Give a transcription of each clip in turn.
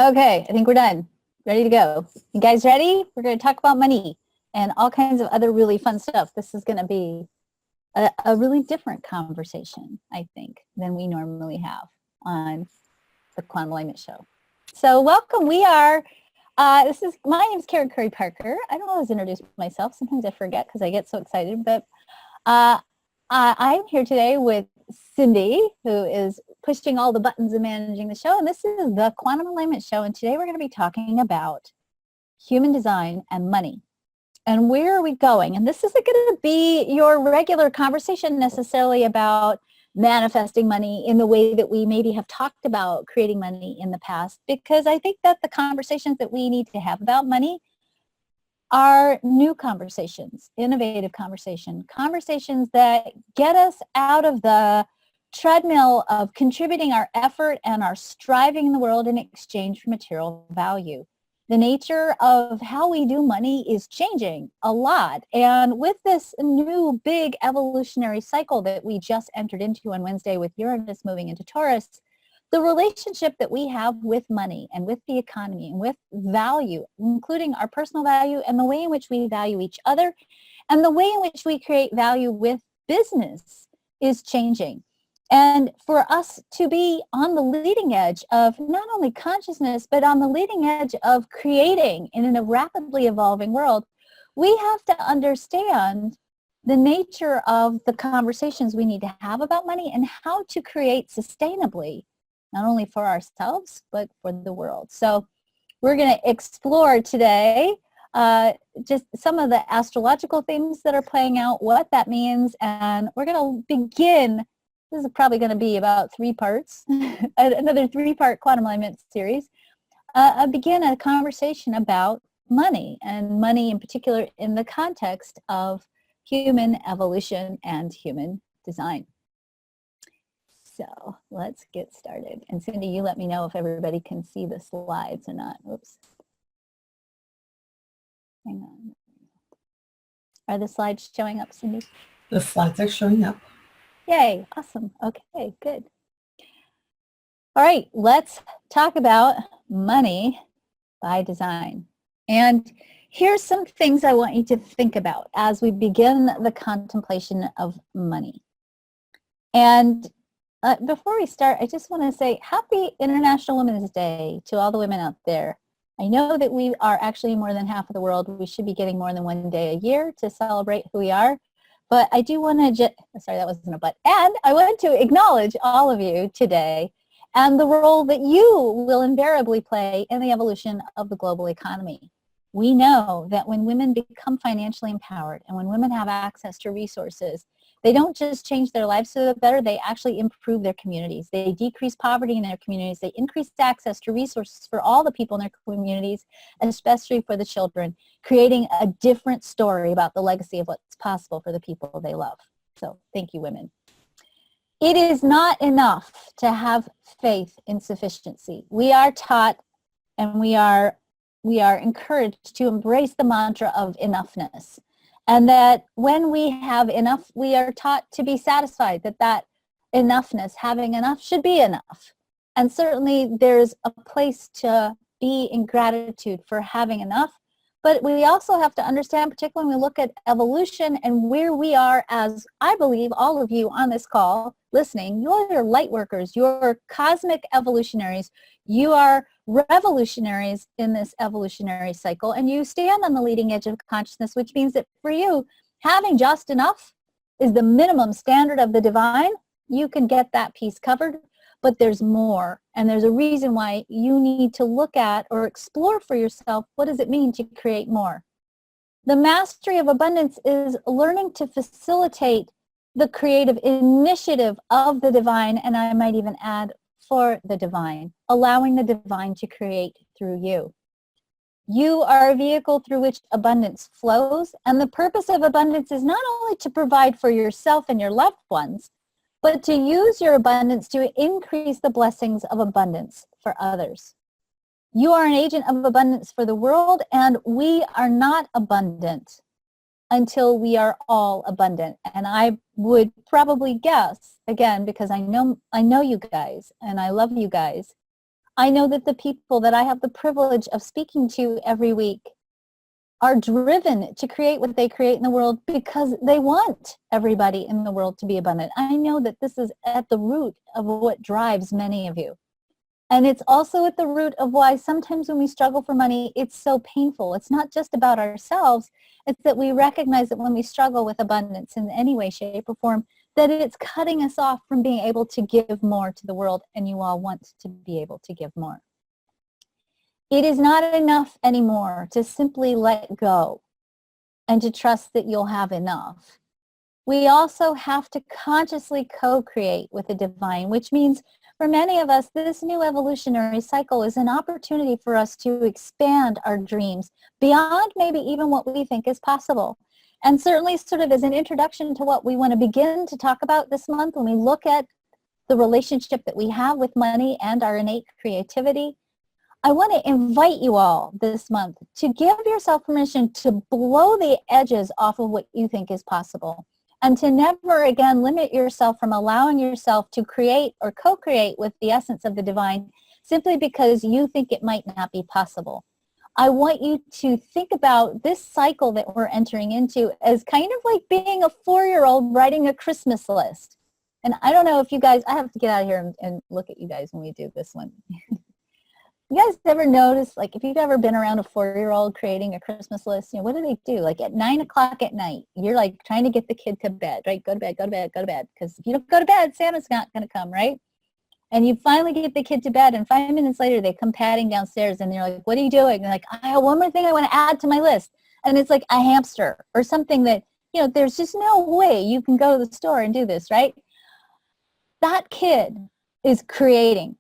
Okay, I think we're done. Ready to go. You guys ready? We're going to talk about money and all kinds of other really fun stuff. This is going to be a really different conversation, I think, than we normally have on the Quantum Alignment Show. So welcome. We are, my name is Karen Curry Parker. I don't always introduce myself. Sometimes I forget because I get so excited, but I'm here today with Cindy, who is pushing all the buttons and managing the show. And this is the Quantum Alignment Show. And today we're going to be talking about human design and money. And where are we going? And this isn't going to be your regular conversation necessarily about manifesting money in the way that we maybe have talked about creating money in the past, because I think that the conversations that we need to have about money are new conversations, innovative conversations that get us out of the treadmill of contributing our effort and our striving in the world in exchange for material value. The nature of how we do money is changing a lot. And with this new big evolutionary cycle that we just entered into on Wednesday with Uranus moving into Taurus, the relationship that we have with money and with the economy and with value, including our personal value and the way in which we value each other and the way in which we create value with business is changing. And for us to be on the leading edge of not only consciousness, but on the leading edge of creating in a rapidly evolving world, we have to understand the nature of the conversations we need to have about money and how to create sustainably, not only for ourselves, but for the world. So we're going to explore today just some of the astrological things that are playing out, what that means, and we're going to begin. This is probably going to be about 3 parts, another 3-part quantum alignment series. Begin a conversation about money, and money in particular in the context of human evolution and human design. So let's get started. And Cindy, you let me know if everybody can see the slides or not. Oops. Hang on. Are the slides showing up, Cindy? The slides are showing up. Yay, awesome. Okay, good. All right, let's talk about money by design. And here's some things I want you to think about as we begin the contemplation of money. And before we start, I just want to say happy International Women's Day to all the women out there. I know that we are actually more than half of the world. We should be getting more than 1 day a year to celebrate who we are. But I do want to sorry, that wasn't a but. And I want to acknowledge all of you today and the role that you will invariably play in the evolution of the global economy. We know that when women become financially empowered and when women have access to resources, they don't just change their lives for the better, they actually improve their communities. They decrease poverty in their communities. They increase access to resources for all the people in their communities, especially for the children, creating a different story about the legacy of what's possible for the people they love. So thank you, women. It is not enough to have faith in sufficiency. We are taught and we are encouraged to embrace the mantra of enoughness. And that when we have enough, we are taught to be satisfied that enoughness, having enough, should be enough. And certainly there's a place to be in gratitude for having enough. But we also have to understand, particularly when we look at evolution and where we are as, I believe, all of you on this call listening, you're light workers, you're cosmic evolutionaries, you are revolutionaries in this evolutionary cycle, and you stand on the leading edge of consciousness, which means that for you, having just enough is the minimum standard of the divine. You can get that piece covered, but there's more, and there's a reason why you need to look at or explore for yourself, what does it mean to create more? The mastery of abundance is learning to facilitate the creative initiative of the divine, and I might even add, for the divine, allowing the divine to create through you. You are a vehicle through which abundance flows, and the purpose of abundance is not only to provide for yourself and your loved ones, but to use your abundance to increase the blessings of abundance for others. You are an agent of abundance for the world, and we are not abundant until we are all abundant. And I would probably guess, again, because I know you guys and I love you guys, I know that the people that I have the privilege of speaking to every week are driven to create what they create in the world because they want everybody in the world to be abundant. I know that this is at the root of what drives many of you. And it's also at the root of why sometimes when we struggle for money, it's so painful. It's not just about ourselves. It's that we recognize that when we struggle with abundance in any way, shape, or form, that it's cutting us off from being able to give more to the world, and you all want to be able to give more. It is not enough anymore to simply let go and to trust that you'll have enough. We also have to consciously co-create with the divine, which means for many of us, this new evolutionary cycle is an opportunity for us to expand our dreams beyond maybe even what we think is possible. And certainly sort of as an introduction to what we want to begin to talk about this month when we look at the relationship that we have with money and our innate creativity, I want to invite you all this month to give yourself permission to blow the edges off of what you think is possible and to never again limit yourself from allowing yourself to create or co-create with the essence of the divine simply because you think it might not be possible. I want you to think about this cycle that we're entering into as kind of like being a 4-year-old writing a Christmas list. And I don't know if you guys, I have to get out of here and look at you guys when we do this one. You guys ever notice, like if you've ever been around a 4-year-old creating a Christmas list, you know, what do they do? Like at 9 o'clock at night, you're like trying to get the kid to bed, right? Go to bed, go to bed, go to bed. Because if you don't go to bed, Santa's not going to come, right? And you finally get the kid to bed, and 5 minutes later, they come padding downstairs, and they're like, what are you doing? And they're like, I have one more thing I want to add to my list. And it's like a hamster or something that, you know, there's just no way you can go to the store and do this, right? That kid is creating.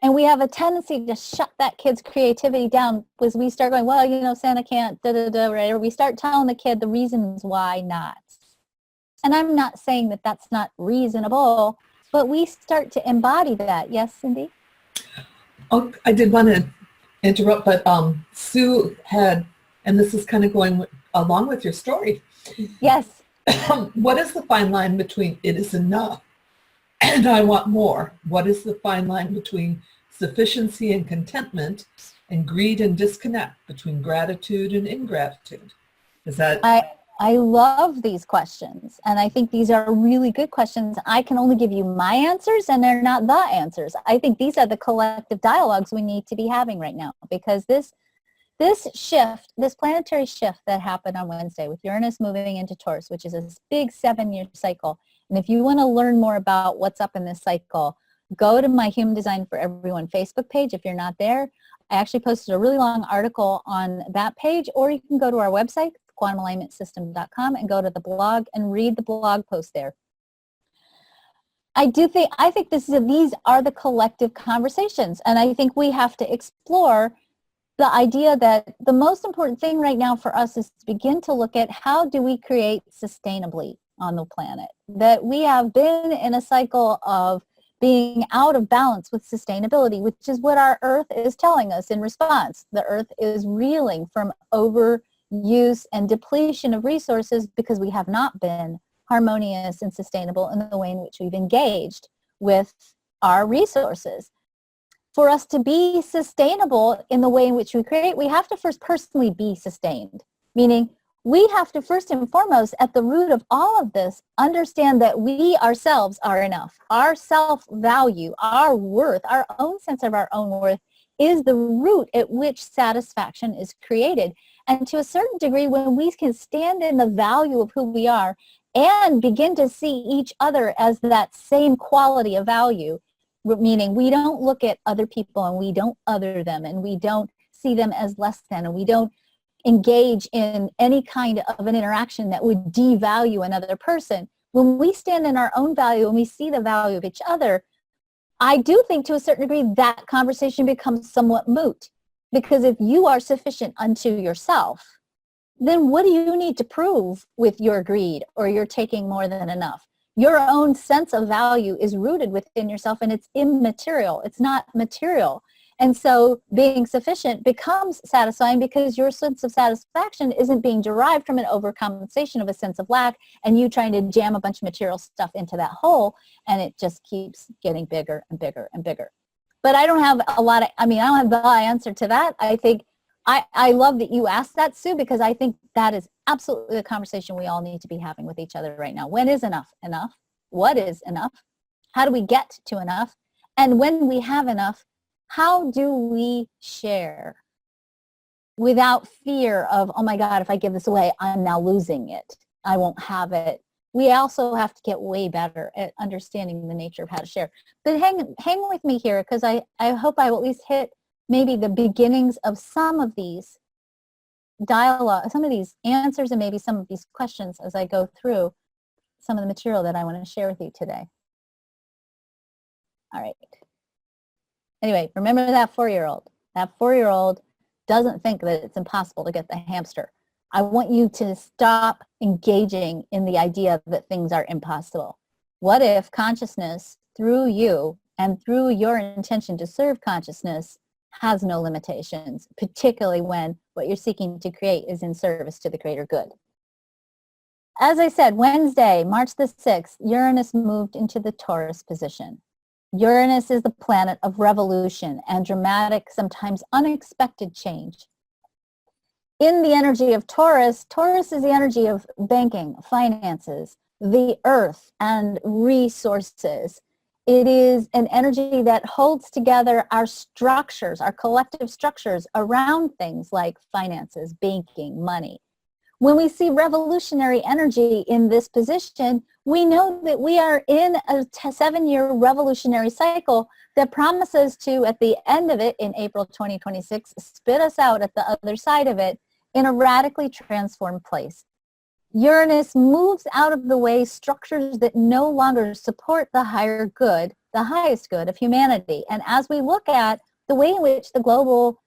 And we have a tendency to shut that kid's creativity down because we start going, well, you know, Santa can't, right? Or we start telling the kid the reasons why not. And I'm not saying that that's not reasonable, but we start to embody that. Yes, Cindy? Oh, I did want to interrupt, but Sue had, and this is kind of going along with your story. Yes. What is the fine line between it is enough and I want more? What is the fine line between sufficiency and contentment, and greed and disconnect, between gratitude and ingratitude? Is that... I love these questions, and I think these are really good questions. I can only give you my answers, and they're not the answers. I think these are the collective dialogues we need to be having right now, because this shift, this planetary shift that happened on Wednesday with Uranus moving into Taurus, which is a big 7-year cycle. And if you want to learn more about what's up in this cycle, go to my Human Design for Everyone Facebook page. If you're not there, I actually posted a really long article on that page, or you can go to our website, quantumalignmentsystem.com, and go to the blog and read the blog post there. I think these are the collective conversations, and I think we have to explore the idea that the most important thing right now for us is to begin to look at how do we create sustainably on the planet. That we have been in a cycle of being out of balance with sustainability, which is what our Earth is telling us in response. The Earth is reeling from overuse and depletion of resources because we have not been harmonious and sustainable in the way in which we've engaged with our resources. For us to be sustainable in the way in which we create, we have to first personally be sustained, meaning we have to first and foremost, at the root of all of this, understand that we ourselves are enough. Our self-value, our worth, our own sense of our own worth is the root at which satisfaction is created. And to a certain degree, when we can stand in the value of who we are and begin to see each other as that same quality of value, meaning we don't look at other people and we don't other them and we don't see them as less than, and we don't engage in any kind of an interaction that would devalue another person. When we stand in our own value and we see the value of each other, I do think to a certain degree that conversation becomes somewhat moot. Because if you are sufficient unto yourself, then what do you need to prove with your greed or your taking more than enough? Your own sense of value is rooted within yourself, and it's immaterial. It's not material. And so being sufficient becomes satisfying because your sense of satisfaction isn't being derived from an overcompensation of a sense of lack and you trying to jam a bunch of material stuff into that hole, and it just keeps getting bigger and bigger and bigger. But I don't have a lot of, I don't have the answer to that. I think, I love that you asked that, Sue, because I think that is absolutely the conversation we all need to be having with each other right now. When is enough enough? What is enough? How do we get to enough? And when we have enough, how do we share without fear of, oh my God, if I give this away, I'm now losing it. I won't have it. We also have to get way better at understanding the nature of how to share. But hang with me here, because I hope I will at least hit maybe the beginnings of some of these dialogue, some of these answers, and maybe some of these questions as I go through some of the material that I want to share with you today. All right. Anyway, remember that 4-year-old. That 4-year-old doesn't think that it's impossible to get the hamster. I want you to stop engaging in the idea that things are impossible. What if consciousness, through you and through your intention to serve consciousness, has no limitations, particularly when what you're seeking to create is in service to the greater good? As I said, Wednesday, March the 6th, Uranus moved into the Taurus position. Uranus is the planet of revolution and dramatic, sometimes unexpected change. In the energy of Taurus, Taurus is the energy of banking, finances, the earth, and resources. It is an energy that holds together our structures, our collective structures around things like finances, banking, money. When we see revolutionary energy in this position, we know that we are in a 7-year revolutionary cycle that promises to, at the end of it, in April 2026, spit us out at the other side of it in a radically transformed place. Uranus moves out of the way structures that no longer support the higher good, the highest good of humanity. And as we look at the way in which the global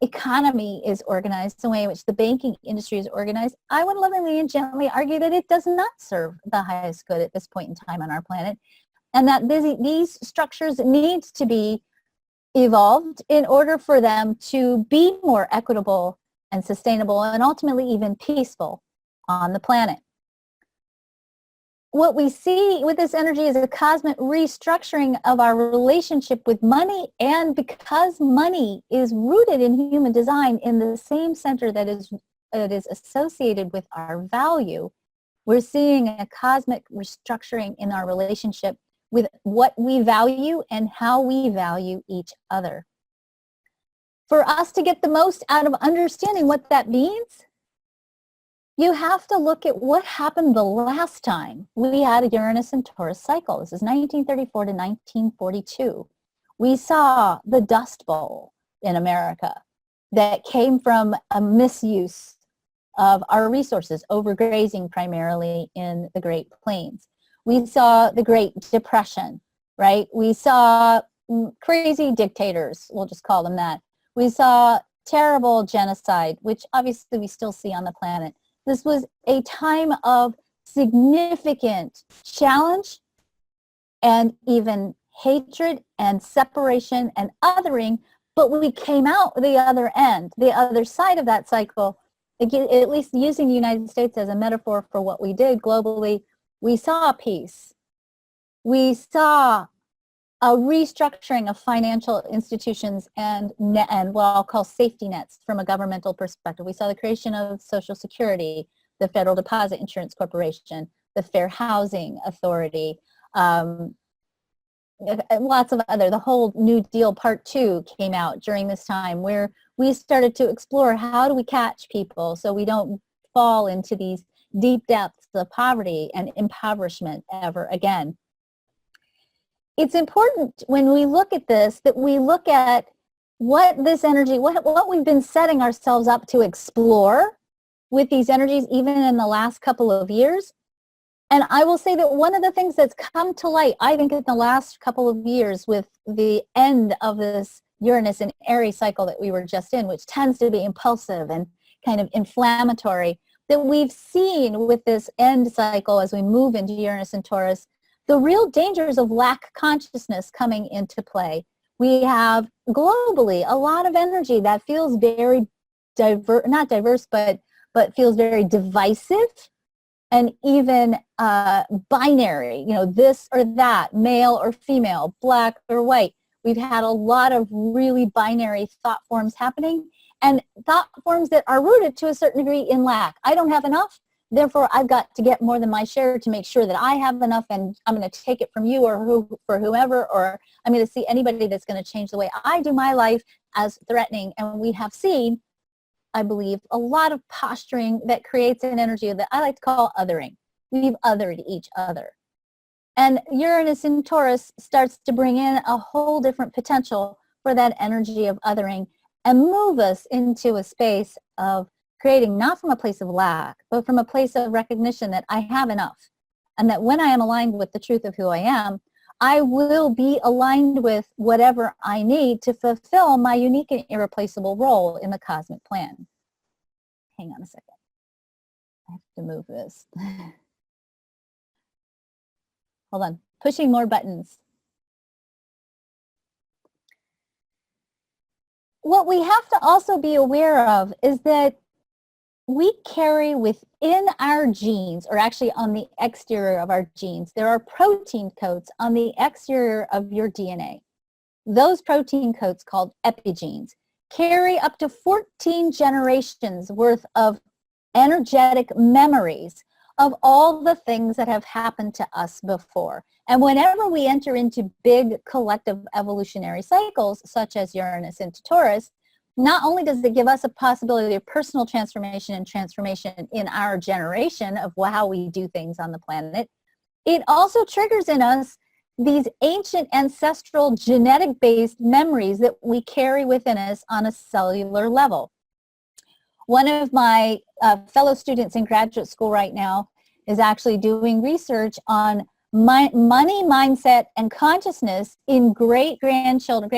economy is organized, the way in which the banking industry is organized, I would lovingly and gently argue that it does not serve the highest good at this point in time on our planet, and that these structures need to be evolved in order for them to be more equitable and sustainable and ultimately even peaceful on the planet. What we see with this energy is a cosmic restructuring of our relationship with money, and because money is rooted in human design in the same center that is associated with our value, we're seeing a cosmic restructuring in our relationship with what we value and how we value each other. For us to get the most out of understanding what that means, you have to look at what happened the last time we had a Uranus and Taurus cycle. This is 1934 to 1942. We saw the Dust Bowl in America that came from a misuse of our resources, overgrazing primarily in the Great Plains. We saw the Great Depression, right? We saw crazy dictators, we'll just call them that. We saw terrible genocide, which obviously we still see on the planet. This was a time of significant challenge and even hatred and separation and othering, but we came out the other end, the other side of that cycle, at least using the United States as a metaphor for what we did globally. We saw peace. We saw a restructuring of financial institutions and what I'll call safety nets from a governmental perspective. We saw the creation of Social Security, the Federal Deposit Insurance Corporation, the Fair Housing Authority, lots of other, the whole New Deal Part 2 came out during this time, where we started to explore how do we catch people so we don't fall into these deep depths of poverty and impoverishment ever again. It's important when we look at this that we look at what this energy, what we've been setting ourselves up to explore with these energies even in the last couple of years. And I will say that one of the things that's come to light, I think in the last couple of years with the end of this Uranus and Aries cycle that we were just in, which tends to be impulsive and kind of inflammatory, that we've seen with this end cycle as we move into Uranus and Taurus, the real dangers of lack consciousness coming into play. We have globally a lot of energy that feels very not diverse, but feels very divisive and even binary, this or that, male or female, black or white. We've had a lot of really binary thought forms happening, and thought forms that are rooted to a certain degree in lack. I don't have enough, therefore I've got to get more than my share to make sure that I have enough, and I'm going to take it from you or for whoever, or I'm going to see anybody that's going to change the way I do my life as threatening. And we have seen, I believe, a lot of posturing that creates an energy that I like to call othering. We've othered each other. And Uranus in Taurus starts to bring in a whole different potential for that energy of othering and move us into a space of creating, not from a place of lack, but from a place of recognition that I have enough. And that when I am aligned with the truth of who I am, I will be aligned with whatever I need to fulfill my unique and irreplaceable role in the cosmic plan. Hang on a second. I have to move this. Hold on, pushing more buttons. What we have to also be aware of is that we carry within our genes, or actually on the exterior of our genes, there are protein codes on the exterior of your DNA. Those protein codes, called epigenes, carry up to 14 generations worth of energetic memories of all the things that have happened to us before. And whenever we enter into big collective evolutionary cycles, such as Uranus into Taurus, not only does it give us a possibility of personal transformation and transformation in our generation of how we do things on the planet, it also triggers in us these ancient ancestral genetic-based memories that we carry within us on a cellular level. One of my fellow students in graduate school right now is actually doing research on money, mindset, and consciousness in grandchildren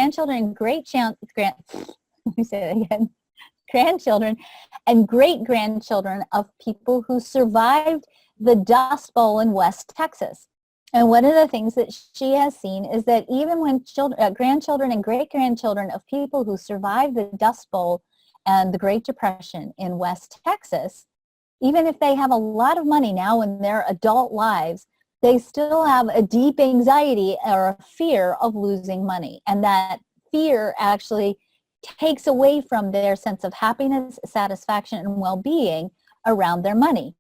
and great-grandchildren of people who survived the Dust Bowl in West Texas. And one of the things that she has seen is that even when grandchildren and great-grandchildren of people who survived the Dust Bowl and the Great Depression in West Texas, even if they have a lot of money now in their adult lives, they still have a deep anxiety or a fear of losing money. And that fear actually takes away from their sense of happiness, satisfaction, and well-being around their money.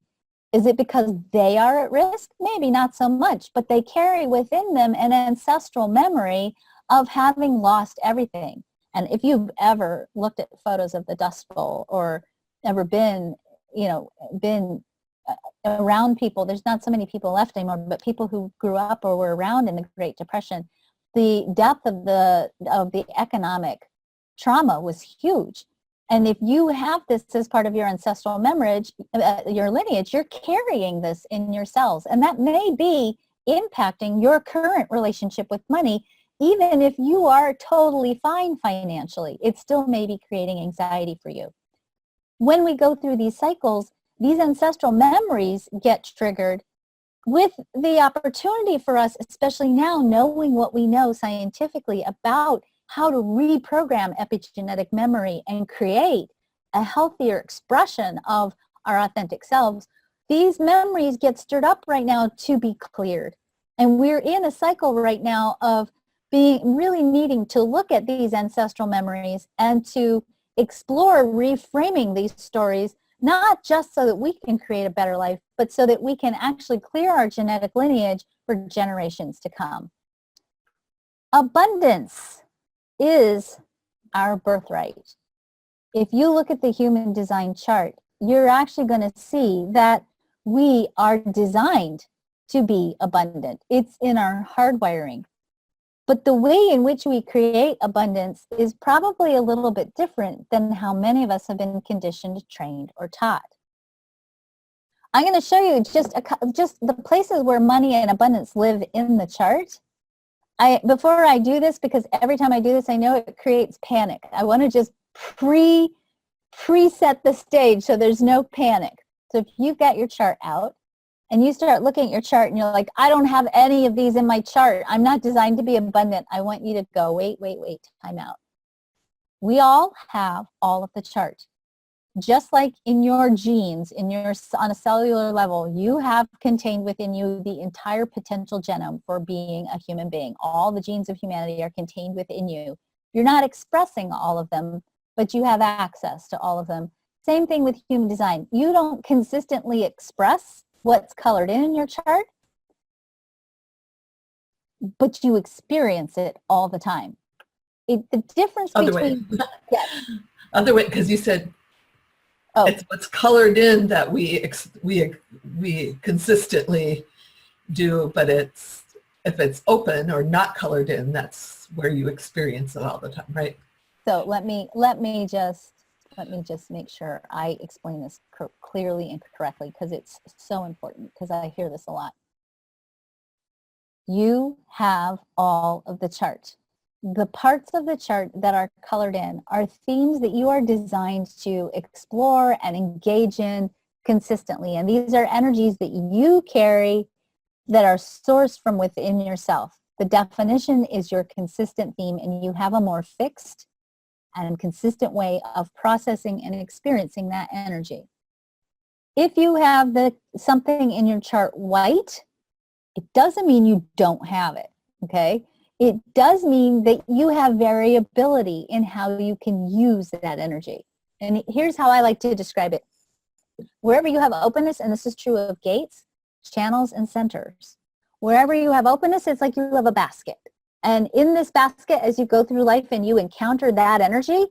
Is it because they are at risk? Maybe not so much, but they carry within them an ancestral memory of having lost everything. And if you've ever looked at photos of the Dust Bowl or ever been around people, there's not so many people left anymore, but people who grew up or were around in the Great Depression, the depth of the economic trauma was huge. And if you have this as part of your ancestral memory, your lineage, you're carrying this in your cells. And that may be impacting your current relationship with money. Even if you are totally fine financially, it still may be creating anxiety for you. When we go through these cycles, these ancestral memories get triggered with the opportunity for us, especially now, knowing what we know scientifically about how to reprogram epigenetic memory and create a healthier expression of our authentic selves. These memories get stirred up right now to be cleared. And we're in a cycle right now of really needing to look at these ancestral memories and to explore reframing these stories, not just so that we can create a better life, but so that we can actually clear our genetic lineage for generations to come. Abundance is our birthright. If you look at the human design chart, you're actually going to see that we are designed to be abundant. It's in our hardwiring. But the way in which we create abundance is probably a little bit different than how many of us have been conditioned, trained, or taught. I'm going to show you just the places where money and abundance live in the chart. Before I do this, because every time I do this, I know it creates panic. I want to just preset the stage so there's no panic. So if you've got your chart out and you start looking at your chart and you're like, I don't have any of these in my chart. I'm not designed to be abundant. I want you to go, wait, time out. We all have all of the chart. just like in your genes, on a cellular level, you have contained within you the entire potential genome for being a human being. All the genes of humanity are contained within you. You're not expressing all of them, but you have access to all of them. Same thing with human design. You don't consistently express what's colored in your chart, but you experience it all the time. The difference between... Yes. Other way, because you said it's what's colored in that we consistently do, but if it's open or not colored in, that's where you experience it all the time, right? So let me just make sure I explain this clearly and correctly, because it's so important, because I hear this a lot. You have all of the chart. The parts of the chart that are colored in are themes that you are designed to explore and engage in consistently. And these are energies that you carry that are sourced from within yourself. The definition is your consistent theme, and you have a more fixed and consistent way of processing and experiencing that energy. If you have something in your chart white, it doesn't mean you don't have it, okay? It does mean that you have variability in how you can use that energy. And here's how I like to describe it. Wherever you have openness, and this is true of gates, channels, and centers, wherever you have openness, it's like you have a basket. And in this basket, as you go through life and you encounter that energy,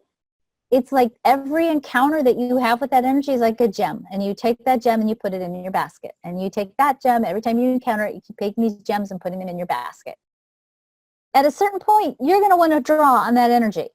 it's like every encounter that you have with that energy is like a gem. And you take that gem and you put it in your basket. And you take that gem, every time you encounter it, you keep taking these gems and putting them in your basket. At a certain point, you're going to want to draw on that energy.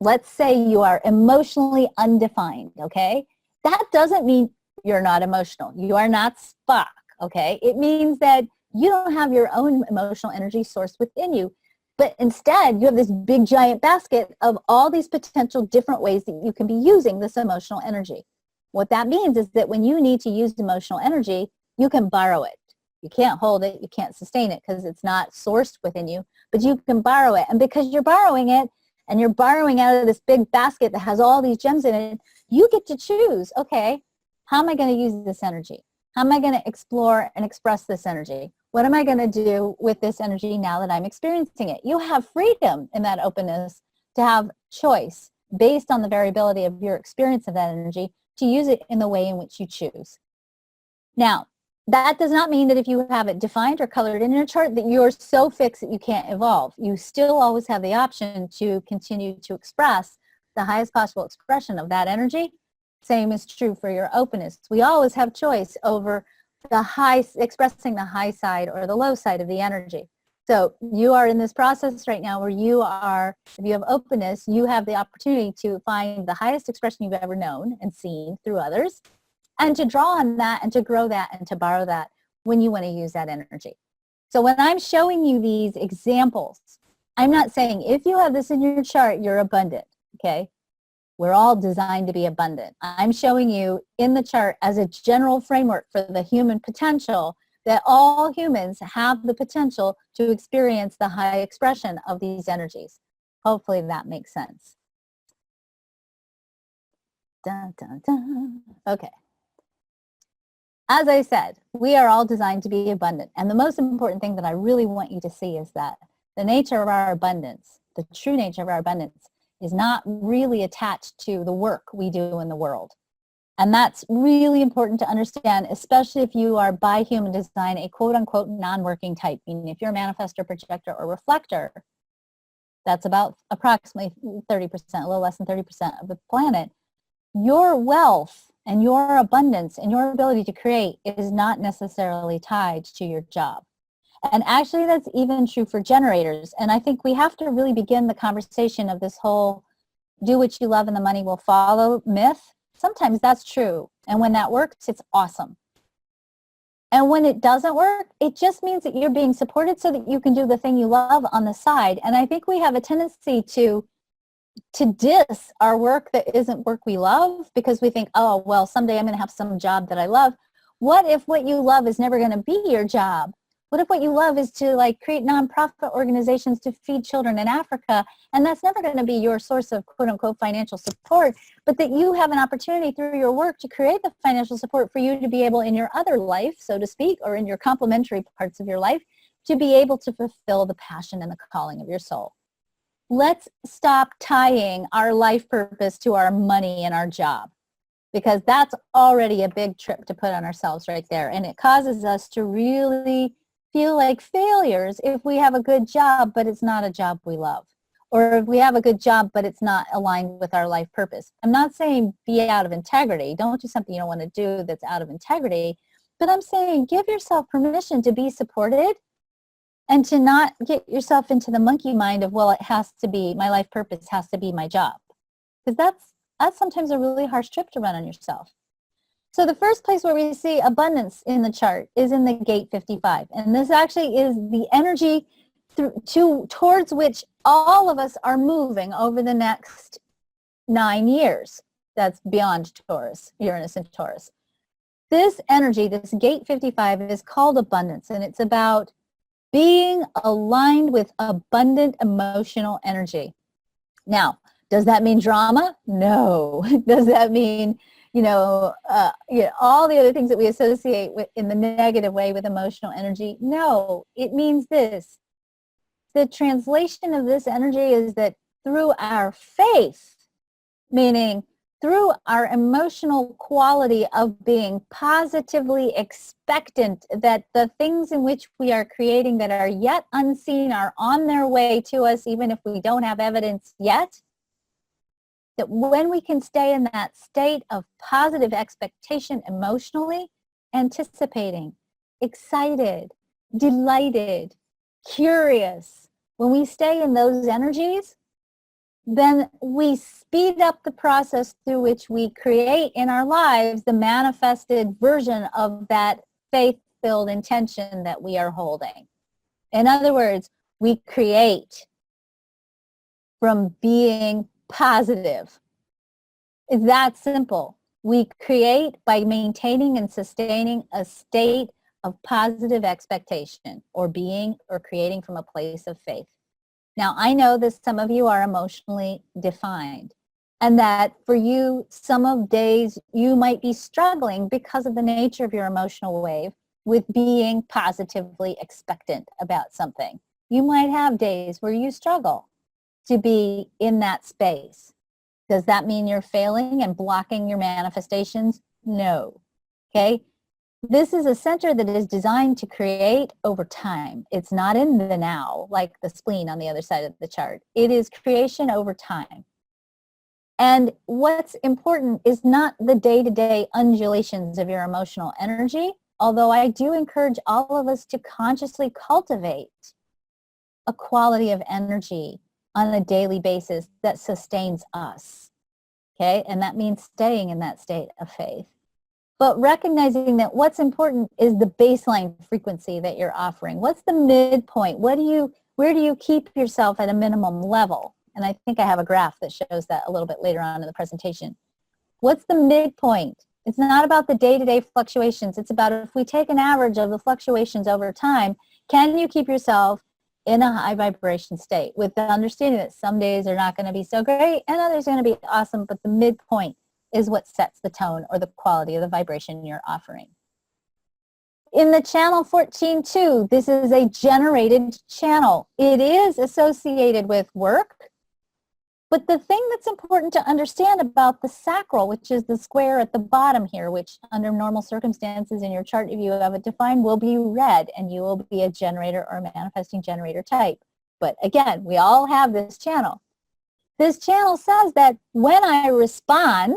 Let's say you are emotionally undefined, okay? That doesn't mean you're not emotional. You are not Spock, okay? It means that you don't have your own emotional energy source within you. But instead, you have this big giant basket of all these potential different ways that you can be using this emotional energy. What that means is that when you need to use emotional energy, you can borrow it. You can't hold it, you can't sustain it because it's not sourced within you, but you can borrow it. And because you're borrowing it, and you're borrowing out of this big basket that has all these gems in it, you get to choose, okay, how am I going to use this energy? How am I going to explore and express this energy? What am I going to do with this energy now that I'm experiencing it? You have freedom in that openness to have choice based on the variability of your experience of that energy to use it in the way in which you choose. Now, that does not mean that if you have it defined or colored in your chart that you're so fixed that you can't evolve. You still always have the option to continue to express the highest possible expression of that energy. Same is true for your openness. We always have choice over expressing the high side or the low side of the energy. So you are in this process right now where you are, if you have openness, you have the opportunity to find the highest expression you've ever known and seen through others, and to draw on that and to grow that and to borrow that when you want to use that energy. So when I'm showing you these examples, I'm not saying if you have this in your chart, you're abundant, okay? We're all designed to be abundant. I'm showing you in the chart as a general framework for the human potential that all humans have the potential to experience the high expression of these energies. Hopefully that makes sense. Dun, dun, dun. Okay. As I said, we are all designed to be abundant. And the most important thing that I really want you to see is that the nature of our abundance, the true nature of our abundance, is not really attached to the work we do in the world. And that's really important to understand, especially if you are by human design a quote-unquote non-working type, meaning if you're a manifestor, projector, or reflector, that's about approximately 30%, a little less than 30% of the planet. Your wealth and your abundance and your ability to create is not necessarily tied to your job. And actually that's even true for generators. And I think we have to really begin the conversation of this whole do what you love and the money will follow myth. Sometimes that's true. And when that works, it's awesome. And when it doesn't work, it just means that you're being supported so that you can do the thing you love on the side. And I think we have a tendency to diss our work that isn't work we love because we think, oh, well, someday I'm going to have some job that I love. What if what you love is never going to be your job? What if what you love is to like create nonprofit organizations to feed children in Africa, and that's never going to be your source of quote unquote financial support, but that you have an opportunity through your work to create the financial support for you to be able in your other life, so to speak, or in your complementary parts of your life, to be able to fulfill the passion and the calling of your soul. Let's stop tying our life purpose to our money and our job, because that's already a big trip to put on ourselves right there. And it causes us to really feel like failures if we have a good job, but it's not a job we love. Or if we have a good job, but it's not aligned with our life purpose. I'm not saying be out of integrity. Don't do something you don't want to do that's out of integrity. But I'm saying give yourself permission to be supported and to not get yourself into the monkey mind of, well, it has to be, my life purpose has to be my job. Because that's sometimes a really harsh trip to run on yourself. So the first place where we see abundance in the chart is in the gate 55. And this actually is the energy towards which all of us are moving over the next 9 years. That's beyond Taurus, Uranus and Taurus. This energy, this gate 55, is called abundance, and it's about being aligned with abundant emotional energy. Now, does that mean drama? No. Does that mean, all the other things that we associate with in the negative way with emotional energy? No. It means this. The translation of this energy is that through our faith, meaning through our emotional quality of being positively expectant that the things in which we are creating that are yet unseen are on their way to us, even if we don't have evidence yet, that when we can stay in that state of positive expectation emotionally, anticipating, excited, delighted, curious, when we stay in those energies, then we speed up the process through which we create in our lives the manifested version of that faith-filled intention that we are holding. In other words, we create from being positive. It's that simple. We create by maintaining and sustaining a state of positive expectation, or being or creating from a place of faith. Now, I know that some of you are emotionally defined, and that for you, some of days you might be struggling because of the nature of your emotional wave with being positively expectant about something. You might have days where you struggle to be in that space. Does that mean you're failing and blocking your manifestations? No. Okay? This is a center that is designed to create over time. It's not in the now, like the spleen on the other side of the chart. It is creation over time. And what's important is not the day-to-day undulations of your emotional energy, although I do encourage all of us to consciously cultivate a quality of energy on a daily basis that sustains us. Okay? And that means staying in that state of faith. But recognizing that what's important is the baseline frequency that you're offering. What's the midpoint? Where do you keep yourself at a minimum level? And I think I have a graph that shows that a little bit later on in the presentation. What's the midpoint? It's not about the day-to-day fluctuations. It's about, if we take an average of the fluctuations over time, can you keep yourself in a high vibration state with the understanding that some days are not going to be so great and others are going to be awesome, but the midpoint is what sets the tone or the quality of the vibration you're offering. In the channel 14.2, this is a generated channel. It is associated with work, but the thing that's important to understand about the sacral, which is the square at the bottom here, which under normal circumstances in your chart, if you have it defined, will be red, and you will be a generator or manifesting generator type. But again, we all have this channel. This channel says that when I respond,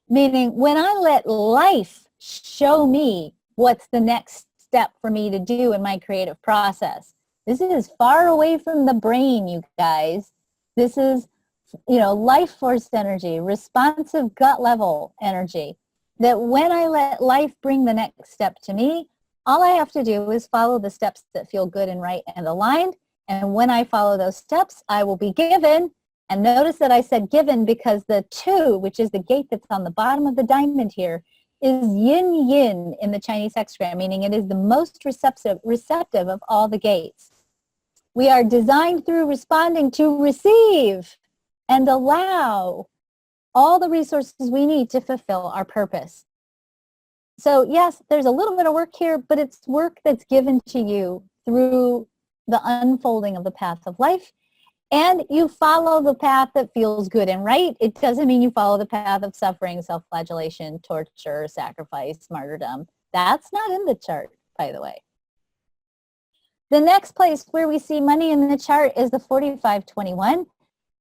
meaning when I let life show me what's the next step for me to do in my creative process. This is far away from the brain, you guys. This is, life force energy, responsive gut level energy. That when I let life bring the next step to me, all I have to do is follow the steps that feel good and right and aligned. And when I follow those steps, I will be given. And notice that I said given because the 2, which is the gate that's on the bottom of the diamond here, is yin yin in the Chinese hexagram, meaning it is the most receptive of all the gates. We are designed through responding to receive and allow all the resources we need to fulfill our purpose. So yes, there's a little bit of work here, but it's work that's given to you through the unfolding of the path of life. And you follow the path that feels good and right. It doesn't mean you follow the path of suffering, self-flagellation, torture, sacrifice, martyrdom. That's not in the chart, by the way. The next place where we see money in the chart is the 4521.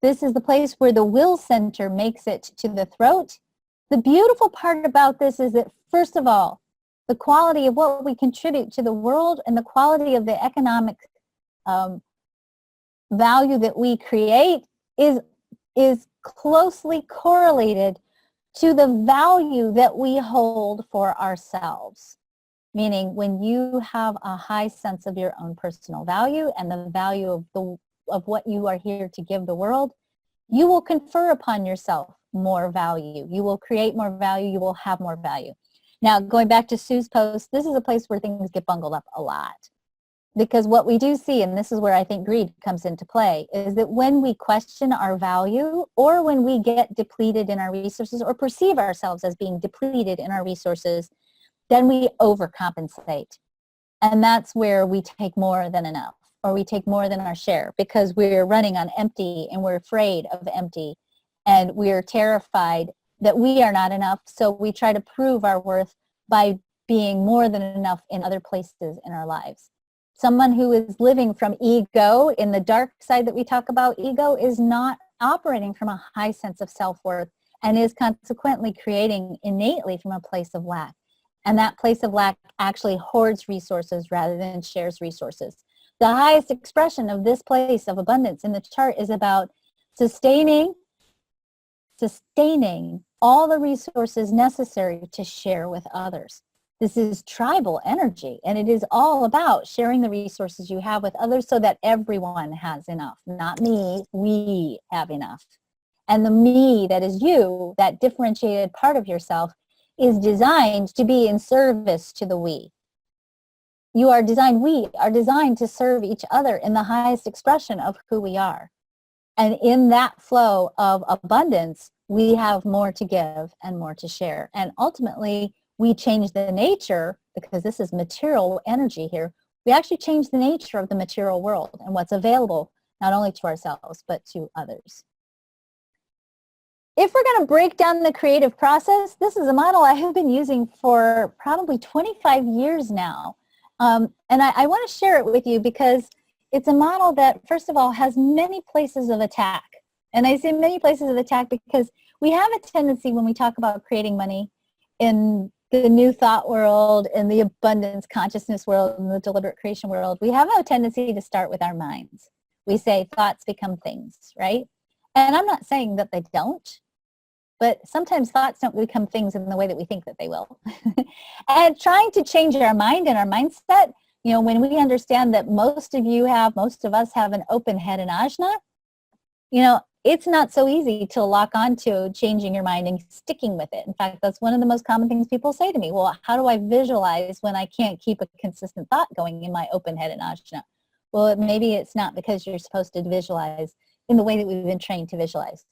This is the place where the will center makes it to the throat. The beautiful part about this is that, first of all, the quality of what we contribute to the world and the quality of the economic value that we create is closely correlated to the value that we hold for ourselves. Meaning when you have a high sense of your own personal value and the value of what you are here to give the world, you will confer upon yourself more value. You will create more value. You will have more value. Now, going back to Sue's post, this is a place where things get bungled up a lot. Because what we do see, and this is where I think greed comes into play, is that when we question our value or when we get depleted in our resources or perceive ourselves as being depleted in our resources, then we overcompensate. And that's where we take more than enough, or we take more than our share because we're running on empty and we're afraid of empty and we're terrified that we are not enough. So we try to prove our worth by being more than enough in other places in our lives. Someone who is living from ego, in the dark side that we talk about, ego is not operating from a high sense of self-worth and is consequently creating innately from a place of lack. And that place of lack actually hoards resources rather than shares resources. The highest expression of this place of abundance in the chart is about sustaining all the resources necessary to share with others. This is tribal energy, and it is all about sharing the resources you have with others so that everyone has enough. Not me, we have enough. And the me that is you, that differentiated part of yourself, is designed to be in service to the we. We are designed to serve each other in the highest expression of who we are. And in that flow of abundance, we have more to give and more to share. And ultimately, we change the nature, because this is material energy here, we actually change the nature of the material world and what's available, not only to ourselves, but to others. If we're going to break down the creative process, this is a model I have been using for probably 25 years now. And I want to share it with you because it's a model that, first of all, has many places of attack. And I say many places of attack because we have a tendency when we talk about creating money in the new thought world, in the abundance consciousness world, in the deliberate creation world, we have a tendency to start with our minds. We say thoughts become things, right? And I'm not saying that they don't, but sometimes thoughts don't become things in the way that we think that they will. And trying to change our mind and our mindset, you know, when we understand that most of us have an open head and ajna, you know, it's not so easy to lock onto changing your mind and sticking with it. In fact, that's one of the most common things people say to me. Well, how do I visualize when I can't keep a consistent thought going in my open head and ajna? Well, maybe it's not because you're supposed to visualize in the way that we've been trained to visualize.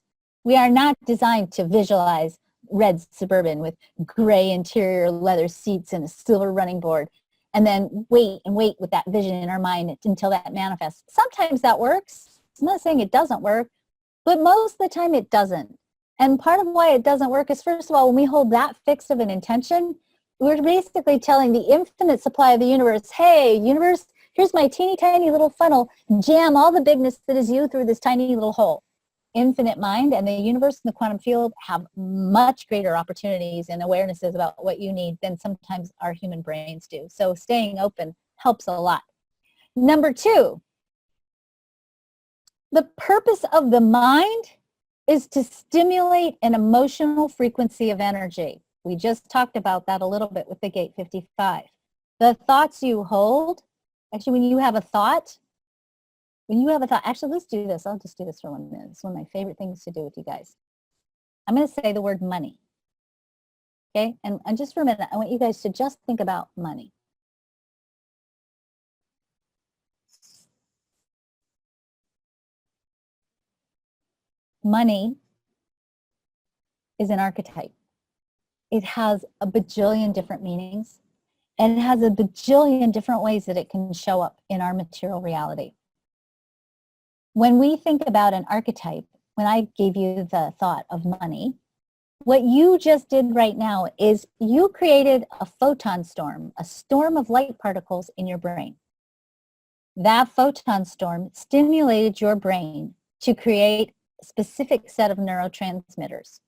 We are not designed to visualize red Suburban with gray interior leather seats and a silver running board and then wait with that vision in our mind until that manifests. Sometimes that works. I'm not saying it doesn't work, but most of the time it doesn't. And part of why it doesn't work is, first of all, when we hold that fixed of an intention, we're basically telling the infinite supply of the universe, hey, universe, here's my teeny tiny little funnel, jam all the bigness that is you through this tiny little hole. Infinite mind and the universe and the quantum field have much greater opportunities and awarenesses about what you need than sometimes our human brains do. So staying open helps a lot. Number two, the purpose of the mind is to stimulate an emotional frequency of energy. We just talked about that a little bit with the gate 55. The thoughts you hold, actually when you have a thought, actually let's do this. I'll just do this for 1 minute. It's one of my favorite things to do with you guys. I'm going to say the word money. Okay, and just for a minute, I want you guys to just think about money. Money is an archetype. It has a bajillion different meanings, and it has a bajillion different ways that it can show up in our material reality. When we think about an archetype, when I gave you the thought of money, what you just did right now is you created a photon storm, a storm of light particles in your brain. That photon storm stimulated your brain to create a specific set of neurotransmitters.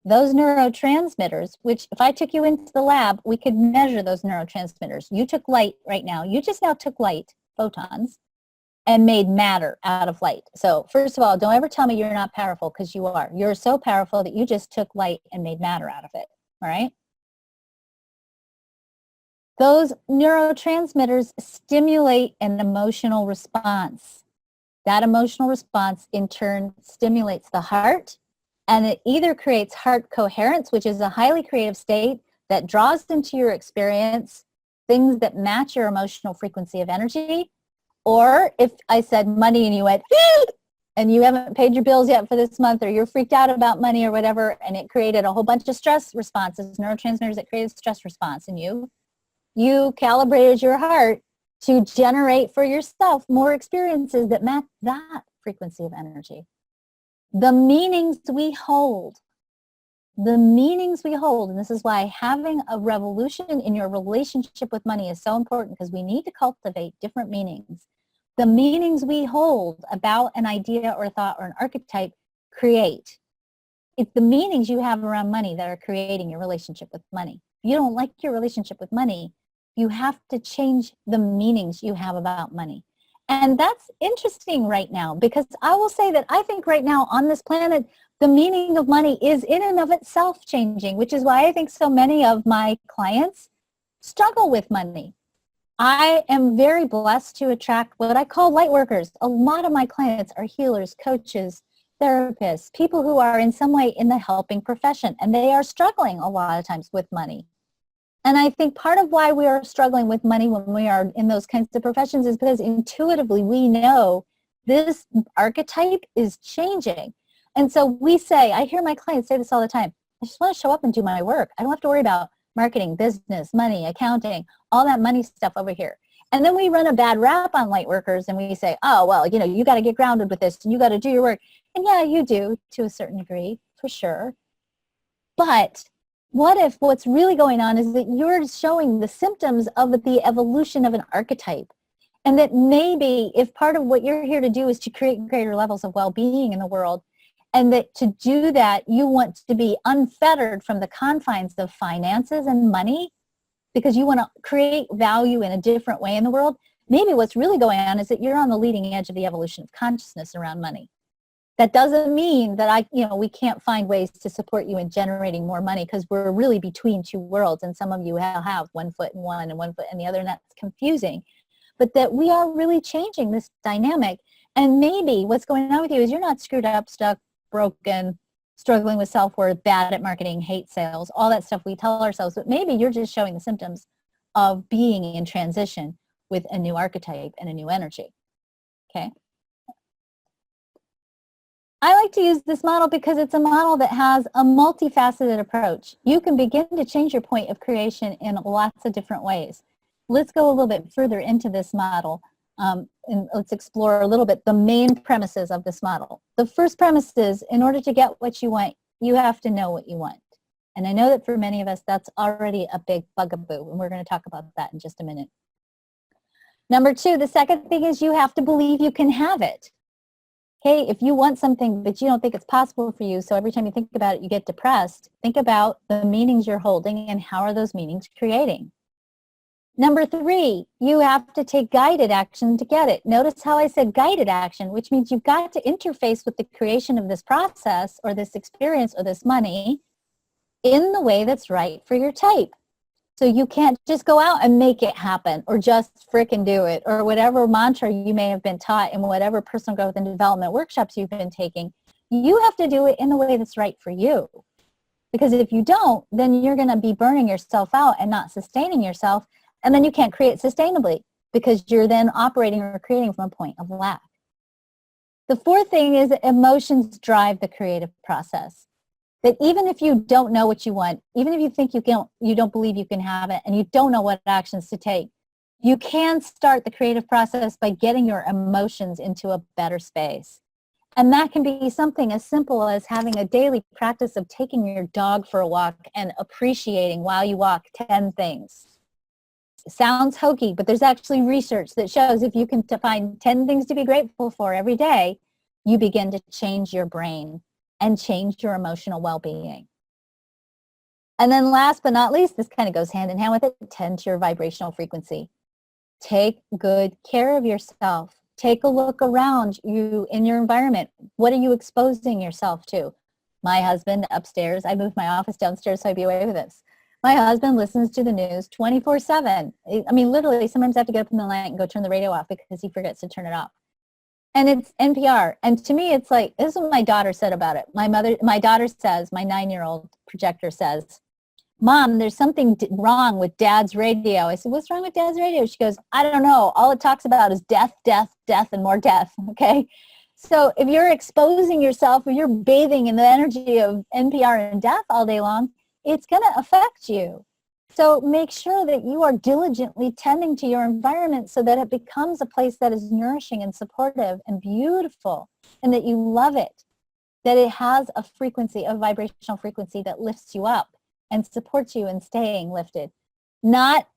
Those neurotransmitters, which if I took you into the lab, we could measure those neurotransmitters. You took light right now. You just now took light, photons, and made matter out of light. So first of all, don't ever tell me you're not powerful, because you are. You're so powerful that you just took light and made matter out of it, all right? Those neurotransmitters stimulate an emotional response. That emotional response in turn stimulates the heart, and it either creates heart coherence, which is a highly creative state that draws into your experience things that match your emotional frequency of energy. Or if I said money and you went, and you haven't paid your bills yet for this month, or you're freaked out about money or whatever, and it created a whole bunch of stress responses, neurotransmitters that created stress response in you, you calibrated your heart to generate for yourself more experiences that match that frequency of energy. The meanings we hold, and this is why having a revolution in your relationship with money is so important, because we need to cultivate different meanings. The meanings we hold about an idea or a thought or an archetype create. It's the meanings you have around money that are creating your relationship with money. If you don't like your relationship with money, you have to change the meanings you have about money. And that's interesting right now, because I will say that I think right now on this planet, the meaning of money is in and of itself changing, which is why I think so many of my clients struggle with money. I am very blessed to attract what I call light workers. A lot of my clients are healers, coaches, therapists, people who are in some way in the helping profession, and they are struggling a lot of times with money. And I think part of why we are struggling with money when we are in those kinds of professions is because intuitively we know this archetype is changing. And so we say, I hear my clients say this all the time, I just want to show up and do my work. I don't have to worry about marketing, business, money, accounting, all that money stuff over here. And then we run a bad rap on light workers and we say, oh, well, you know, you got to get grounded with this and you got to do your work. And yeah, you do to a certain degree, for sure. But what if what's really going on is that you're showing the symptoms of the evolution of an archetype? And that maybe if part of what you're here to do is to create greater levels of well-being in the world, and that to do that, you want to be unfettered from the confines of finances and money, because you want to create value in a different way in the world, maybe what's really going on is that you're on the leading edge of the evolution of consciousness around money. That doesn't mean that we can't find ways to support you in generating more money, because we're really between two worlds, and some of you have 1 foot in one and 1 foot in the other, and that's confusing. But that we are really changing this dynamic, and maybe what's going on with you is you're not screwed up, stuck, broken, struggling with self-worth, bad at marketing, hate sales, all that stuff we tell ourselves, but maybe you're just showing the symptoms of being in transition with a new archetype and a new energy, okay? I like to use this model because it's a model that has a multifaceted approach. You can begin to change your point of creation in lots of different ways. Let's go a little bit further into this model, and let's explore a little bit the main premises of this model. The first premise is, in order to get what you want, you have to know what you want. And I know that for many of us, that's already a big bugaboo, and we're going to talk about that in just a minute. Number two, the second thing is you have to believe you can have it. Okay, if you want something but you don't think it's possible for you, so every time you think about it, you get depressed, think about the meanings you're holding and how are those meanings creating. Number three, you have to take guided action to get it. Notice how I said guided action, which means you've got to interface with the creation of this process or this experience or this money in the way that's right for your type. So you can't just go out and make it happen or just frickin' do it, or whatever mantra you may have been taught in whatever personal growth and development workshops you've been taking. You have to do it in the way that's right for you. Because if you don't, then you're going to be burning yourself out and not sustaining yourself. And then you can't create sustainably because you're then operating or creating from a point of lack. The fourth thing is that emotions drive the creative process. That even if you don't know what you want, even if you think you don't believe you can have it, and you don't know what actions to take, you can start the creative process by getting your emotions into a better space. And that can be something as simple as having a daily practice of taking your dog for a walk and appreciating while you walk 10 things. It sounds hokey, but there's actually research that shows if you can find 10 things to be grateful for every day, you begin to change your brain and change your emotional well-being. And then last but not least, this kind of goes hand in hand with it, tend to your vibrational frequency. Take good care of yourself. Take a look around you in your environment. What are you exposing yourself to? My husband upstairs, I moved my office downstairs so I'd be away with this. My husband listens to the news 24/7. I mean, literally, sometimes I have to get up in the night and go turn the radio off because he forgets to turn it off. And it's NPR. And to me, it's like, this is what my daughter said about it. My daughter says, my 9-year-old projector says, Mom, there's something wrong with Dad's radio. I said, what's wrong with Dad's radio? She goes, I don't know. All it talks about is death, death, death, and more death. Okay. So if you're exposing yourself, or you're bathing in the energy of NPR and death all day long, it's going to affect you. So make sure that you are diligently tending to your environment so that it becomes a place that is nourishing and supportive and beautiful, and that you love it, that it has a frequency, a vibrational frequency that lifts you up and supports you in staying lifted, not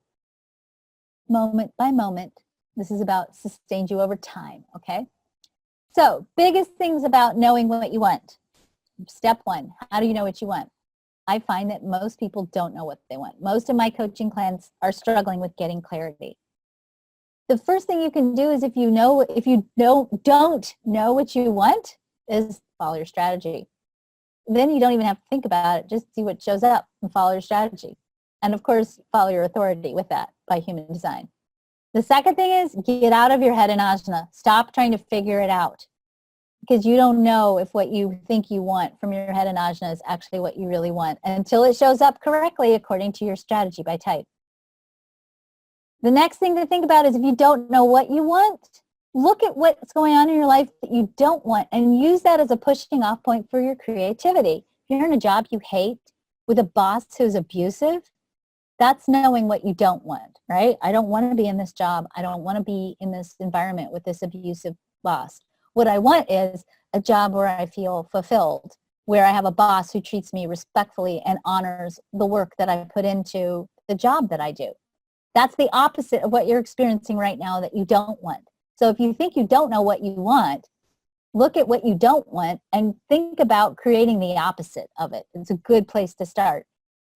moment by moment. This is about sustained you over time, okay? So biggest things about knowing what you want. Step one, how do you know what you want? I find that most people don't know what they want. Most of my coaching clients are struggling with getting clarity. The first thing you can do is if you don't know what you want, is follow your strategy. Then you don't even have to think about it. Just see what shows up and follow your strategy. And of course, follow your authority with that by human design. The second thing is get out of your head and ajna. Stop trying to figure it out, because you don't know if what you think you want from your head and ajna is actually what you really want until it shows up correctly according to your strategy by type. The next thing to think about is if you don't know what you want, look at what's going on in your life that you don't want and use that as a pushing off point for your creativity. If you're in a job you hate with a boss who's abusive, that's knowing what you don't want, right? I don't want to be in this job. I don't want to be in this environment with this abusive boss. What I want is a job where I feel fulfilled, where I have a boss who treats me respectfully and honors the work that I put into the job that I do. That's the opposite of what you're experiencing right now that you don't want. So if you think you don't know what you want, look at what you don't want and think about creating the opposite of it. It's a good place to start.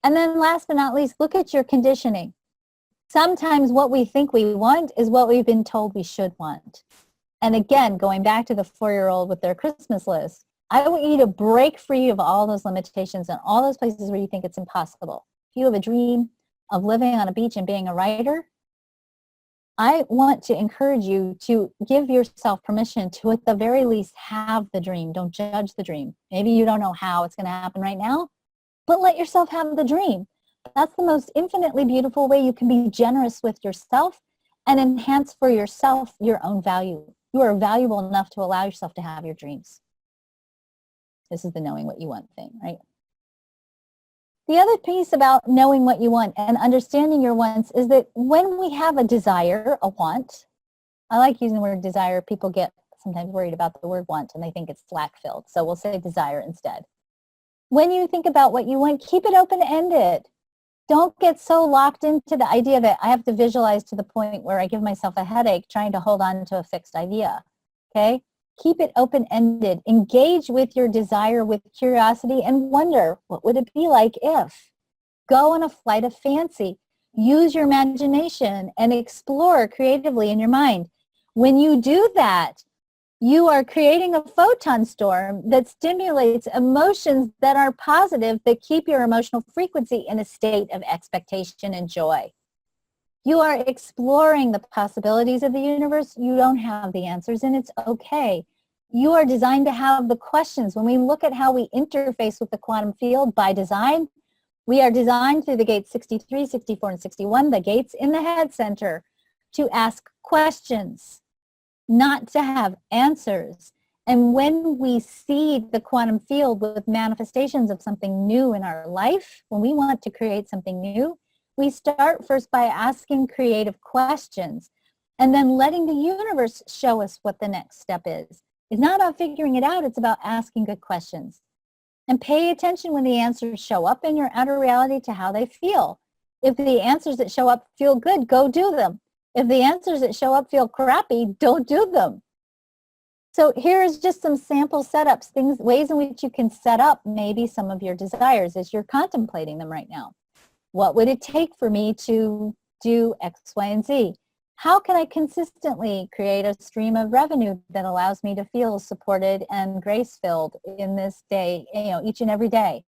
And then last but not least, look at your conditioning. Sometimes what we think we want is what we've been told we should want. And again, going back to the 4-year-old with their Christmas list, I want you to break free of all those limitations and all those places where you think it's impossible. If you have a dream of living on a beach and being a writer, I want to encourage you to give yourself permission to, at the very least, have the dream. Don't judge the dream. Maybe you don't know how it's going to happen right now, but let yourself have the dream. That's the most infinitely beautiful way you can be generous with yourself and enhance for yourself your own value. You are valuable enough to allow yourself to have your dreams. This is the knowing what you want thing, right? The other piece about knowing what you want and understanding your wants is that when we have a desire, a want, I like using the word desire. People get sometimes worried about the word want and they think it's lack-filled. So we'll say desire instead. When you think about what you want, keep it open-ended. Don't get so locked into the idea that I have to visualize to the point where I give myself a headache trying to hold on to a fixed idea, okay? Keep it open-ended. Engage with your desire with curiosity and wonder, what would it be like if? Go on a flight of fancy. Use your imagination and explore creatively in your mind. When you do that, you are creating a photon storm that stimulates emotions that are positive, that keep your emotional frequency in a state of expectation and joy. You are exploring the possibilities of the universe. You don't have the answers, and it's okay. You are designed to have the questions. When we look at how we interface with the quantum field by design, we are designed through the gates 63, 64, and 61, the gates in the head center, to ask questions, not to have answers. And when we see the quantum field with manifestations of something new in our life, when we want to create something new, we start first by asking creative questions and then letting the universe show us what the next step is. It's not about figuring it out, it's about asking good questions. And pay attention when the answers show up in your outer reality to how they feel. If the answers that show up feel good, go do them. If the answers that show up feel crappy, don't do them. So here's just some sample setups, ways in which you can set up maybe some of your desires as you're contemplating them right now. What would it take for me to do X, Y, and Z? How can I consistently create a stream of revenue that allows me to feel supported and grace-filled in this day, each and every day?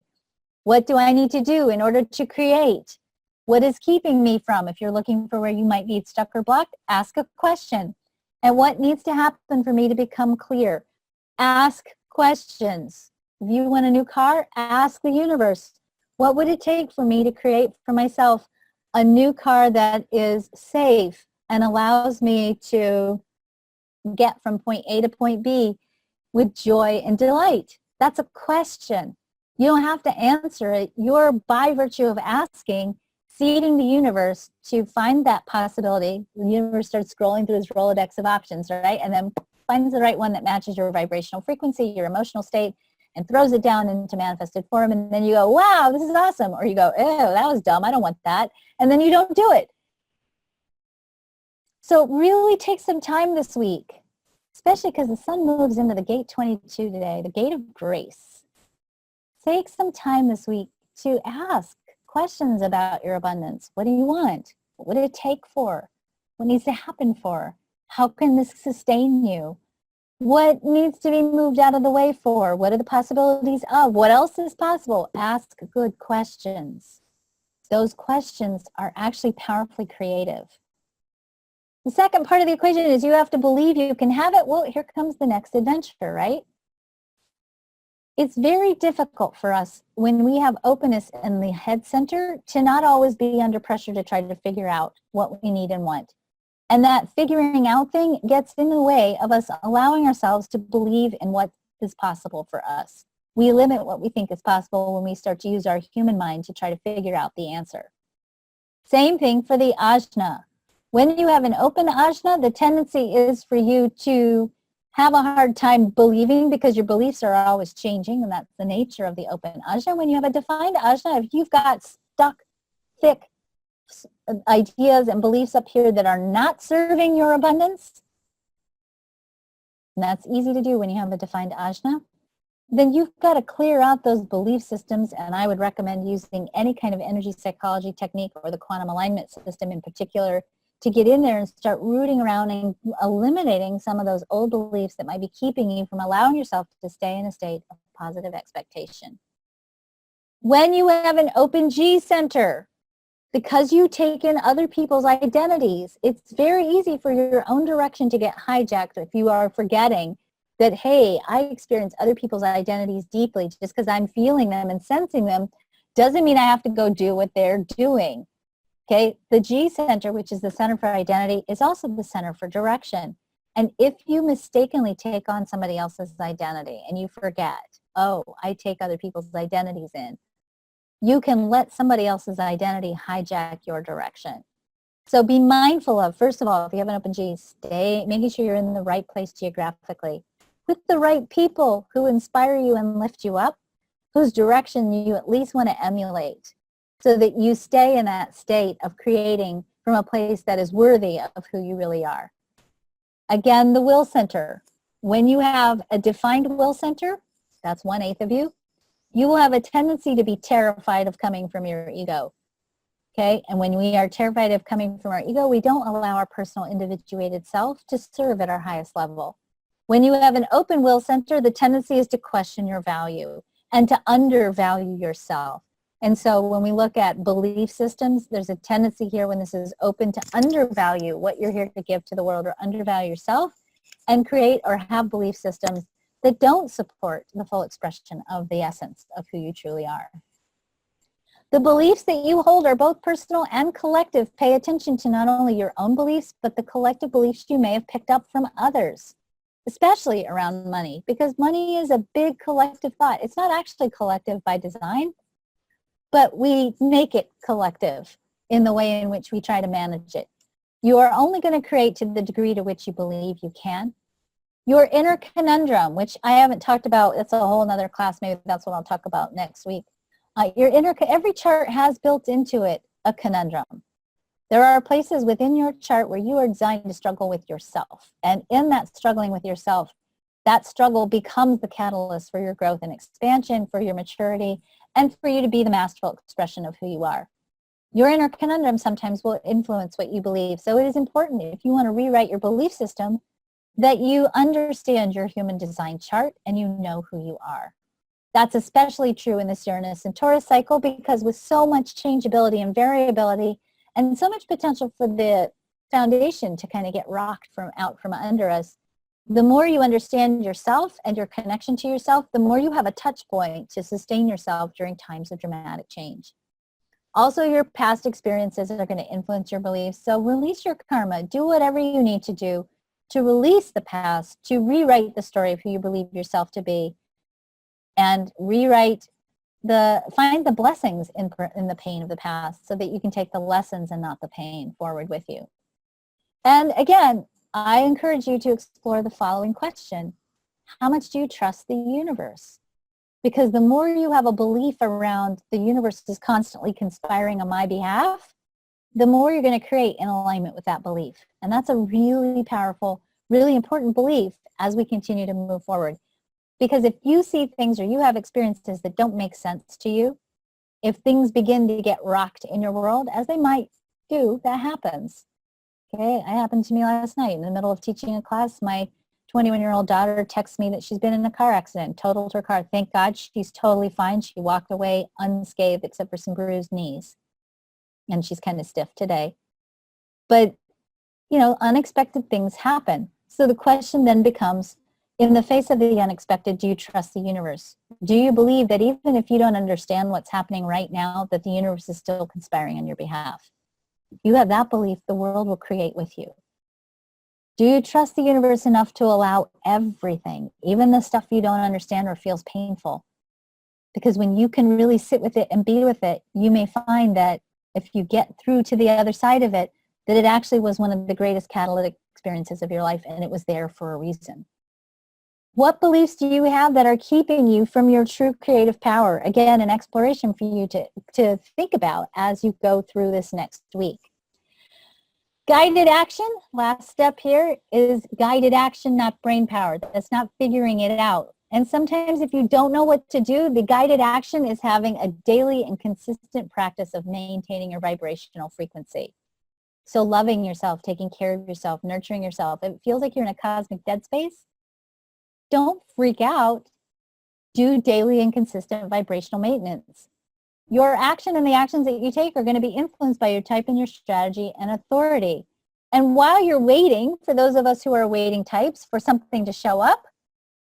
What do I need to do in order to create? What is keeping me from? If you're looking for where you might be stuck or blocked, ask a question. And what needs to happen for me to become clear? Ask questions. If you want a new car, ask the universe, what would it take for me to create for myself a new car that is safe and allows me to get from point A to point B with joy and delight? That's a question. You don't have to answer it. You're, by virtue of asking, seeding the universe to find that possibility. The universe starts scrolling through its Rolodex of options, right? And then finds the right one that matches your vibrational frequency, your emotional state, and throws it down into manifested form. And then you go, wow, this is awesome. Or you go, ew, that was dumb. I don't want that. And then you don't do it. So really take some time this week, especially because the sun moves into the gate 22 today, the gate of grace. Take some time this week to ask questions about your abundance. What do you want? What would it take for? What needs to happen for? How can this sustain you? What needs to be moved out of the way for? What are the possibilities of? What else is possible? Ask good questions. Those questions are actually powerfully creative. The second part of the equation is you have to believe you can have it. Well, here comes the next adventure, right? It's very difficult for us when we have openness in the head center to not always be under pressure to try to figure out what we need and want. And that figuring out thing gets in the way of us allowing ourselves to believe in what is possible for us. We limit what we think is possible when we start to use our human mind to try to figure out the answer. Same thing for the ajna. When you have an open ajna, the tendency is for you to have a hard time believing because your beliefs are always changing, and that's the nature of the open ajna. When you have a defined ajna, if you've got stuck, thick ideas and beliefs up here that are not serving your abundance, and that's easy to do when you have a defined ajna, then you've got to clear out those belief systems, and I would recommend using any kind of energy psychology technique or the quantum alignment system in particular to get in there and start rooting around and eliminating some of those old beliefs that might be keeping you from allowing yourself to stay in a state of positive expectation. When you have an open G center, because you take in other people's identities, it's very easy for your own direction to get hijacked if you are forgetting that, hey, I experience other people's identities deeply. Just because I'm feeling them and sensing them doesn't mean I have to go do what they're doing. Okay, the G center, which is the center for identity, is also the center for direction. And if you mistakenly take on somebody else's identity and you forget, oh, I take other people's identities in, you can let somebody else's identity hijack your direction. So be mindful of, first of all, if you have an open G, making sure you're in the right place geographically, with the right people who inspire you and lift you up, whose direction you at least want to emulate, so that you stay in that state of creating from a place that is worthy of who you really are. Again, the will center. When you have a defined will center, that's 1/8 of you, you will have a tendency to be terrified of coming from your ego. Okay, and when we are terrified of coming from our ego, we don't allow our personal individuated self to serve at our highest level. When you have an open will center, the tendency is to question your value and to undervalue yourself. And so when we look at belief systems, there's a tendency here when this is open to undervalue what you're here to give to the world or undervalue yourself and create or have belief systems that don't support the full expression of the essence of who you truly are. The beliefs that you hold are both personal and collective. Pay attention to not only your own beliefs, but the collective beliefs you may have picked up from others, especially around money, because money is a big collective thought. It's not actually collective by design, but we make it collective in the way in which we try to manage it. You are only going to create to the degree to which you believe you can. Your inner conundrum, which I haven't talked about, it's a whole nother class, maybe that's what I'll talk about next week. Every chart has built into it a conundrum. There are places within your chart where you are designed to struggle with yourself. And in that struggling with yourself, that struggle becomes the catalyst for your growth and expansion, for your maturity, and for you to be the masterful expression of who you are. Your inner conundrum sometimes will influence what you believe. So it is important, if you want to rewrite your belief system, that you understand your human design chart and you know who you are. That's especially true in this Uranus and Taurus cycle, because with so much changeability and variability and so much potential for the foundation to kind of get rocked out from under us, the more you understand yourself and your connection to yourself, the more you have a touch point to sustain yourself during times of dramatic change. Also, your past experiences are going to influence your beliefs, so release your karma. Do whatever you need to do to release the past, to rewrite the story of who you believe yourself to be, and find the blessings in the pain of the past so that you can take the lessons and not the pain forward with you. And again, I encourage you to explore the following question. How much do you trust the universe? Because the more you have a belief around the universe is constantly conspiring on my behalf, the more you're going to create in alignment with that belief. And that's a really powerful, really important belief as we continue to move forward. Because if you see things or you have experiences that don't make sense to you, if things begin to get rocked in your world, as they might do, that happens. Okay, it happened to me last night in the middle of teaching a class. My 21-year-old daughter texts me that she's been in a car accident, totaled her car. Thank God she's totally fine. She walked away unscathed except for some bruised knees. And she's kind of stiff today. But, unexpected things happen. So the question then becomes, in the face of the unexpected, do you trust the universe? Do you believe that even if you don't understand what's happening right now, that the universe is still conspiring on your behalf? If you have that belief, the world will create with you. Do you trust the universe enough to allow everything, even the stuff you don't understand or feels painful? Because when you can really sit with it and be with it, you may find that if you get through to the other side of it, that it actually was one of the greatest catalytic experiences of your life, and it was there for a reason. What beliefs do you have that are keeping you from your true creative power? Again, an exploration for you to think about as you go through this next week. Guided action, last step here is guided action, not brain power. That's not figuring it out. And sometimes if you don't know what to do, the guided action is having a daily and consistent practice of maintaining your vibrational frequency. So loving yourself, taking care of yourself, nurturing yourself. If it feels like you're in a cosmic dead space, don't freak out. Do daily and consistent vibrational maintenance. Your action and the actions that you take are going to be influenced by your type and your strategy and authority. And while you're waiting, for those of us who are waiting types, for something to show up,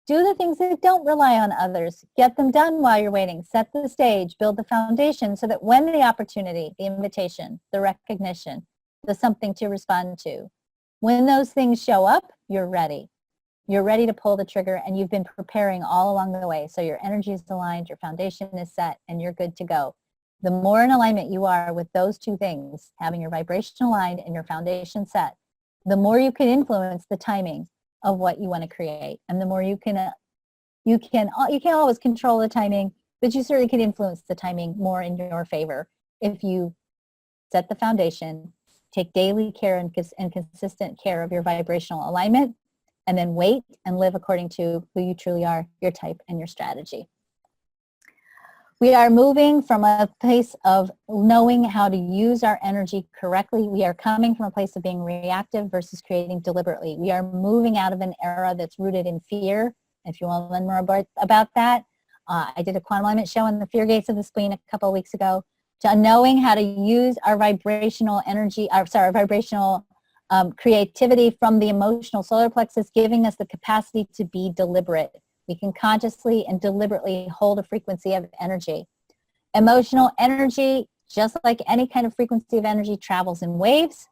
do the things that don't rely on others. Get them done while you're waiting. Set the stage, build the foundation so that when the opportunity, the invitation, the recognition, the something to respond to, when those things show up, you're ready. You're ready to pull the trigger, and you've been preparing all along the way. So your energy is aligned, your foundation is set, and you're good to go. The more in alignment you are with those two things, having your vibration aligned and your foundation set, the more you can influence the timing of what you want to create. And the more you can't always control the timing, but you certainly can influence the timing more in your favor if you set the foundation, take daily care and consistent care of your vibrational alignment, and then wait and live according to who you truly are, your type, and your strategy. We are moving from a place of knowing how to use our energy correctly. We are coming from a place of being reactive versus creating deliberately. We are moving out of an era that's rooted in fear. If you want to learn more about that, I did a quantum alignment show on the fear gates of the spleen a couple of weeks ago, to knowing how to use our vibrational energy, our vibrational creativity from the emotional solar plexus, giving us the capacity to be deliberate. We can consciously and deliberately hold a frequency of energy. Emotional energy, just like any kind of frequency of energy, travels in waves.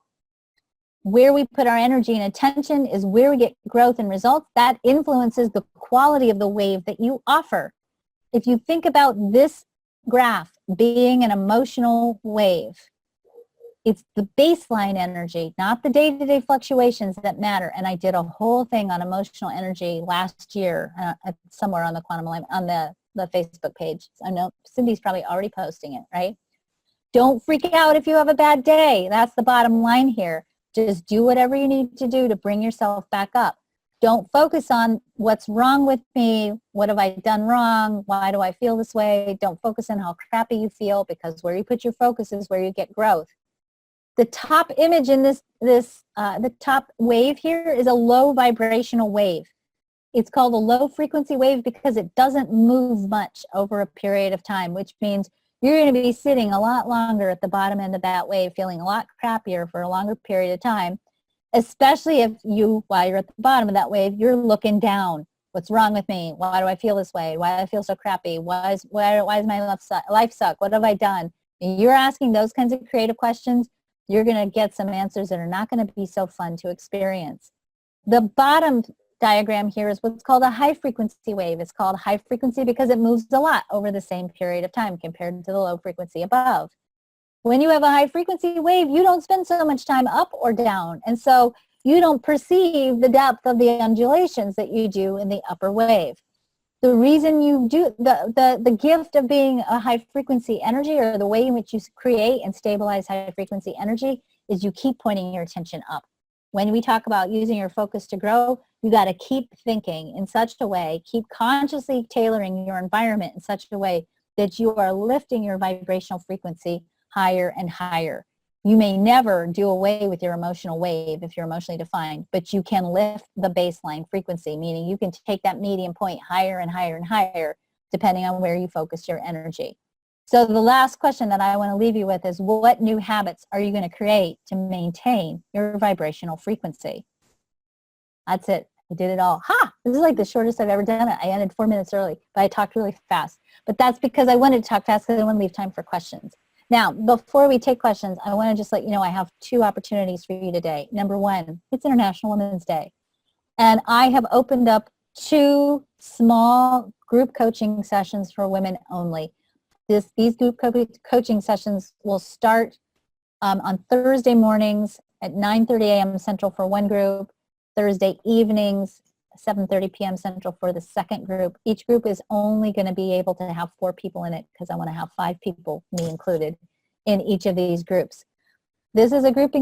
Where we put our energy and attention is where we get growth and results. That influences the quality of the wave that you offer. If you think about this graph being an emotional wave, it's the baseline energy, not the day-to-day fluctuations that matter. And I did a whole thing on emotional energy last year, somewhere on the Quantum Alignment, on the Facebook page. I know Cindy's probably already posting it, right? Don't freak out if you have a bad day. That's the bottom line here. Just do whatever you need to do to bring yourself back up. Don't focus on what's wrong with me. What have I done wrong? Why do I feel this way? Don't focus on how crappy you feel, because where you put your focus is where you get growth. The top image in the top wave here is a low vibrational wave. It's called a low frequency wave because it doesn't move much over a period of time, which means you're going to be sitting a lot longer at the bottom end of that wave, feeling a lot crappier for a longer period of time, especially if you, while you're at the bottom of that wave, you're looking down. What's wrong with me? Why do I feel this way? Why do I feel so crappy? Why is my life suck? What have I done? And you're asking those kinds of creative questions, you're going to get some answers that are not going to be so fun to experience. The bottom diagram here is what's called a high frequency wave. It's called high frequency because it moves a lot over the same period of time compared to the low frequency above. When you have a high frequency wave, you don't spend so much time up or down, and so you don't perceive the depth of the undulations that you do in the upper wave. The reason you do, the gift of being a high frequency energy, or the way in which you create and stabilize high frequency energy, is you keep pointing your attention up. When we talk about using your focus to grow, you got to keep thinking in such a way, keep consciously tailoring your environment in such a way that you are lifting your vibrational frequency higher and higher. You may never do away with your emotional wave if you're emotionally defined, but you can lift the baseline frequency, meaning you can take that medium point higher and higher and higher, depending on where you focus your energy. So the last question that I want to leave you with is, what new habits are you going to create to maintain your vibrational frequency? That's it. I did it all. Ha! This is like the shortest I've ever done it. I ended 4 minutes early, but I talked really fast. But that's because I wanted to talk fast because I want to leave time for questions. Now, before we take questions, I want to just let you know I have 2 opportunities for you today. Number 1, it's International Women's Day. And I have opened up 2 small group coaching sessions for women only. These group coaching sessions will start on Thursday mornings at 9:30 a.m. Central for one group, Thursday evenings, 7:30 p.m. Central for the second group. Each group is only going to be able to have 4 people in it because I want to have 5 people, me included, in each of these groups. This is a group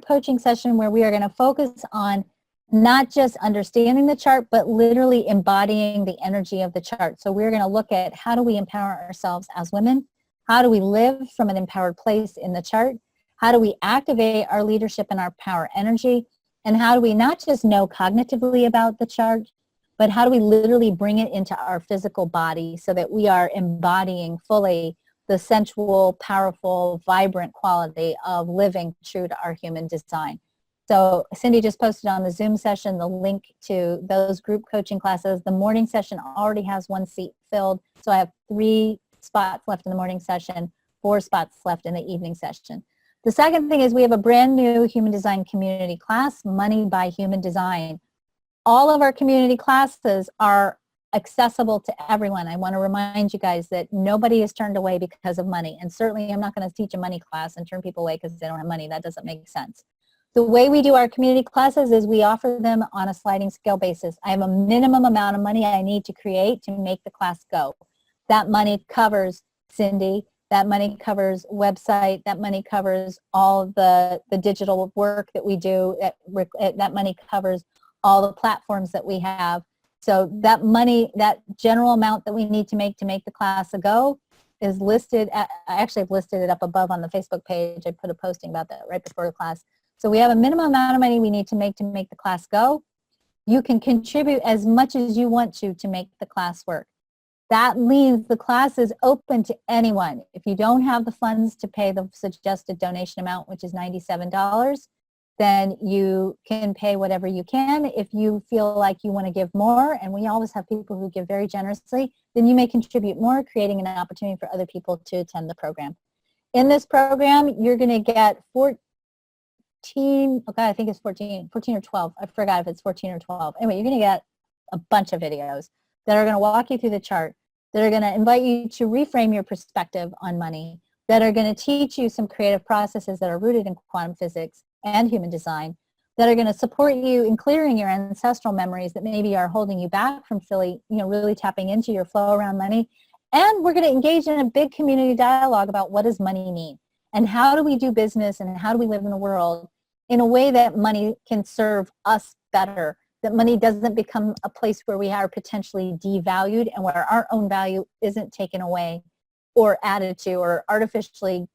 coaching session where we are going to focus on not just understanding the chart, but literally embodying the energy of the chart. So we're going to look at how do we empower ourselves as women? How do we live from an empowered place in the chart? How do we activate our leadership and our power energy? And how do we not just know cognitively about the chart, but how do we literally bring it into our physical body so that we are embodying fully the sensual, powerful, vibrant quality of living true to our human design? So Cindy just posted on the Zoom session the link to those group coaching classes. The morning session already has 1 seat filled, so I have 3 spots left in the morning session, 4 spots left in the evening session. The second thing is we have a brand new human design community class, Money by Human Design. All of our community classes are accessible to everyone. I want to remind you guys that nobody is turned away because of money. And certainly I'm not going to teach a money class and turn people away because they don't have money. That doesn't make sense. The way we do our community classes is we offer them on a sliding scale basis. I have a minimum amount of money I need to create to make the class go. That money covers Cindy. That money covers website. That money covers all the digital work that we do. That money covers all the platforms that we have. So that money, that general amount that we need to make the class a go is listed. I actually have listed it up above on the Facebook page. I put a posting about that right before the class. So we have a minimum amount of money we need to make the class go. You can contribute as much as you want to make the class work. That means the class is open to anyone. If you don't have the funds to pay the suggested donation amount, which is $97, then you can pay whatever you can. If you feel like you want to give more, and we always have people who give very generously, then you may contribute more, creating an opportunity for other people to attend the program. In this program, you're going to get 14, okay, I think it's 14 or 12. I forgot if it's 14 or 12. Anyway, you're going to get a bunch of videos that are going to walk you through the chart, that are going to invite you to reframe your perspective on money, that are going to teach you some creative processes that are rooted in quantum physics and human design, that are going to support you in clearing your ancestral memories that maybe are holding you back from really tapping into your flow around money. And we're going to engage in a big community dialogue about what does money mean, and how do we do business, and how do we live in the world in a way that money can serve us better, that money doesn't become a place where we are potentially devalued and where our own value isn't taken away or added to or artificially